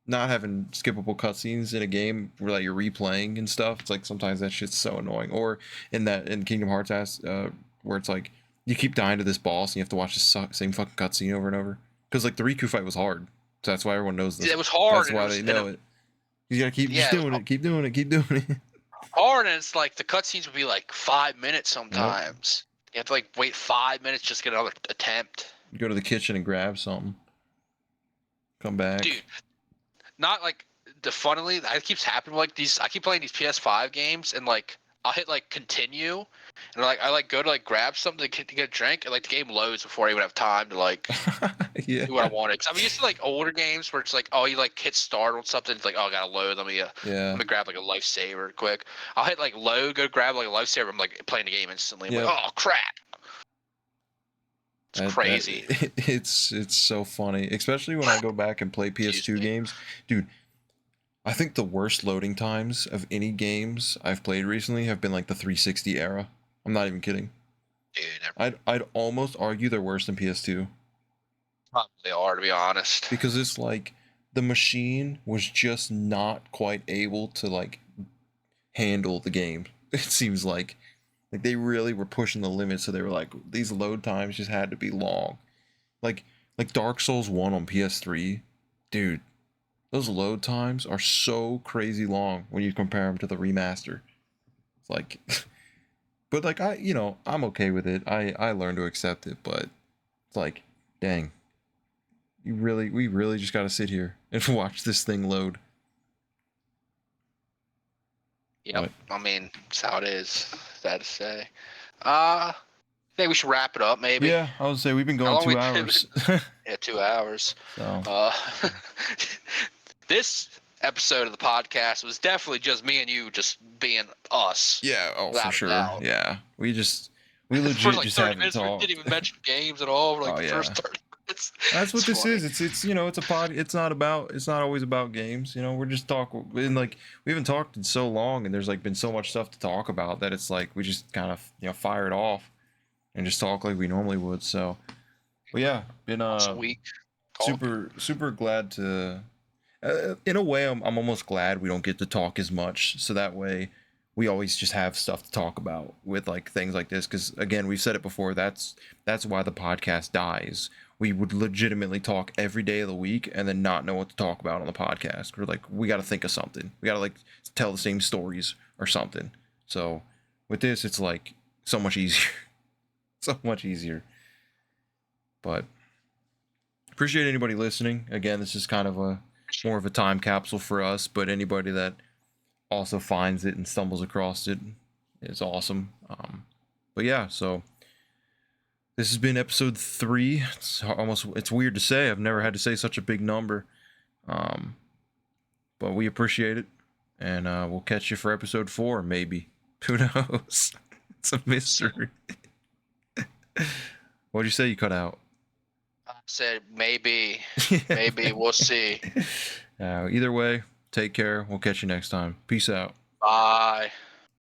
not having skippable cutscenes in a game where like you're replaying and stuff. It's like sometimes that shit's so annoying. Or in Kingdom Hearts, where it's like you keep dying to this boss and you have to watch the same fucking cutscene over and over. Because like the Riku fight was hard, so that's why everyone knows this. It was hard. That's why they know it. You gotta keep just doing it, keep doing it, keep doing it. Hard, and it's like the cutscenes would be like 5 minutes Yep. sometimes. You have to like wait 5 minutes just to get another attempt. Go to the kitchen and grab something. Come back. Dude, not like funnily, that keeps happening. Like these, I keep playing these PS5 games, and like I'll hit like continue, and like I like go to like grab something to get a drink, and like the game loads before I even have time to like Yeah. do what I wanted. Cause I'm used to like older games where it's like, oh, you like hit start on something, it's like, oh, I gotta load. Let me grab like a lifesaver quick. I'll hit like load, go grab like a lifesaver. I'm like playing the game instantly. I'm Yep. like, oh crap. It's crazy. It's so funny, especially when I go back and play PS2 games, dude. I think the worst loading times of any games I've played recently have been like the 360 era. I'm not even kidding. Dude, I'd almost argue they're worse than PS2. probably are, to be honest. Because it's like the machine was just not quite able to like handle the game. It seems like they really were pushing the limits, so they were like these load times just had to be long. Like Dark Souls 1 on PS3, dude. Those load times are so crazy long when you compare them to the remaster. It's like, but like I'm okay with it. I learned to accept it, but it's like, dang, we really just gotta sit here and watch this thing load. Yep. I mean, that's how it is. Sad to say. I think we should wrap it up, maybe. Yeah, I would say we've been going 2 hours. Yeah, 2 hours. So. This episode of the podcast was definitely just me and you just being us. Yeah, for sure. Yeah, we legit like just 30 haven't minutes, talked. We didn't even mention games at all. For like the first 30 minutes. That's what this is. It's it's a pod. It's not always about games. We're just talking, and like we haven't talked in so long, and there's like been so much stuff to talk about that it's like we just kind of fire it off and just talk like we normally would. So, but yeah, been super glad to. In a way, I'm almost glad we don't get to talk as much, so that way we always just have stuff to talk about with like things like this. Because again, we've said it before. That's why the podcast dies. We would legitimately talk every day of the week and then not know what to talk about on the podcast. We're like, we got to think of something. We got to like tell the same stories or something. So with this, it's like so much easier, so much easier. But appreciate anybody listening. Again, this is kind of more of a time capsule for us, but anybody that also finds it and stumbles across it is awesome. But yeah, so this has been episode 3. It's weird to say. I've never had to say such a big number. But we appreciate it, and we'll catch you for episode 4, maybe. Who knows? It's a mystery. What'd you say you cut out? I said maybe. Maybe. We'll see. Either way, take care. We'll catch you next time. Peace out. Bye.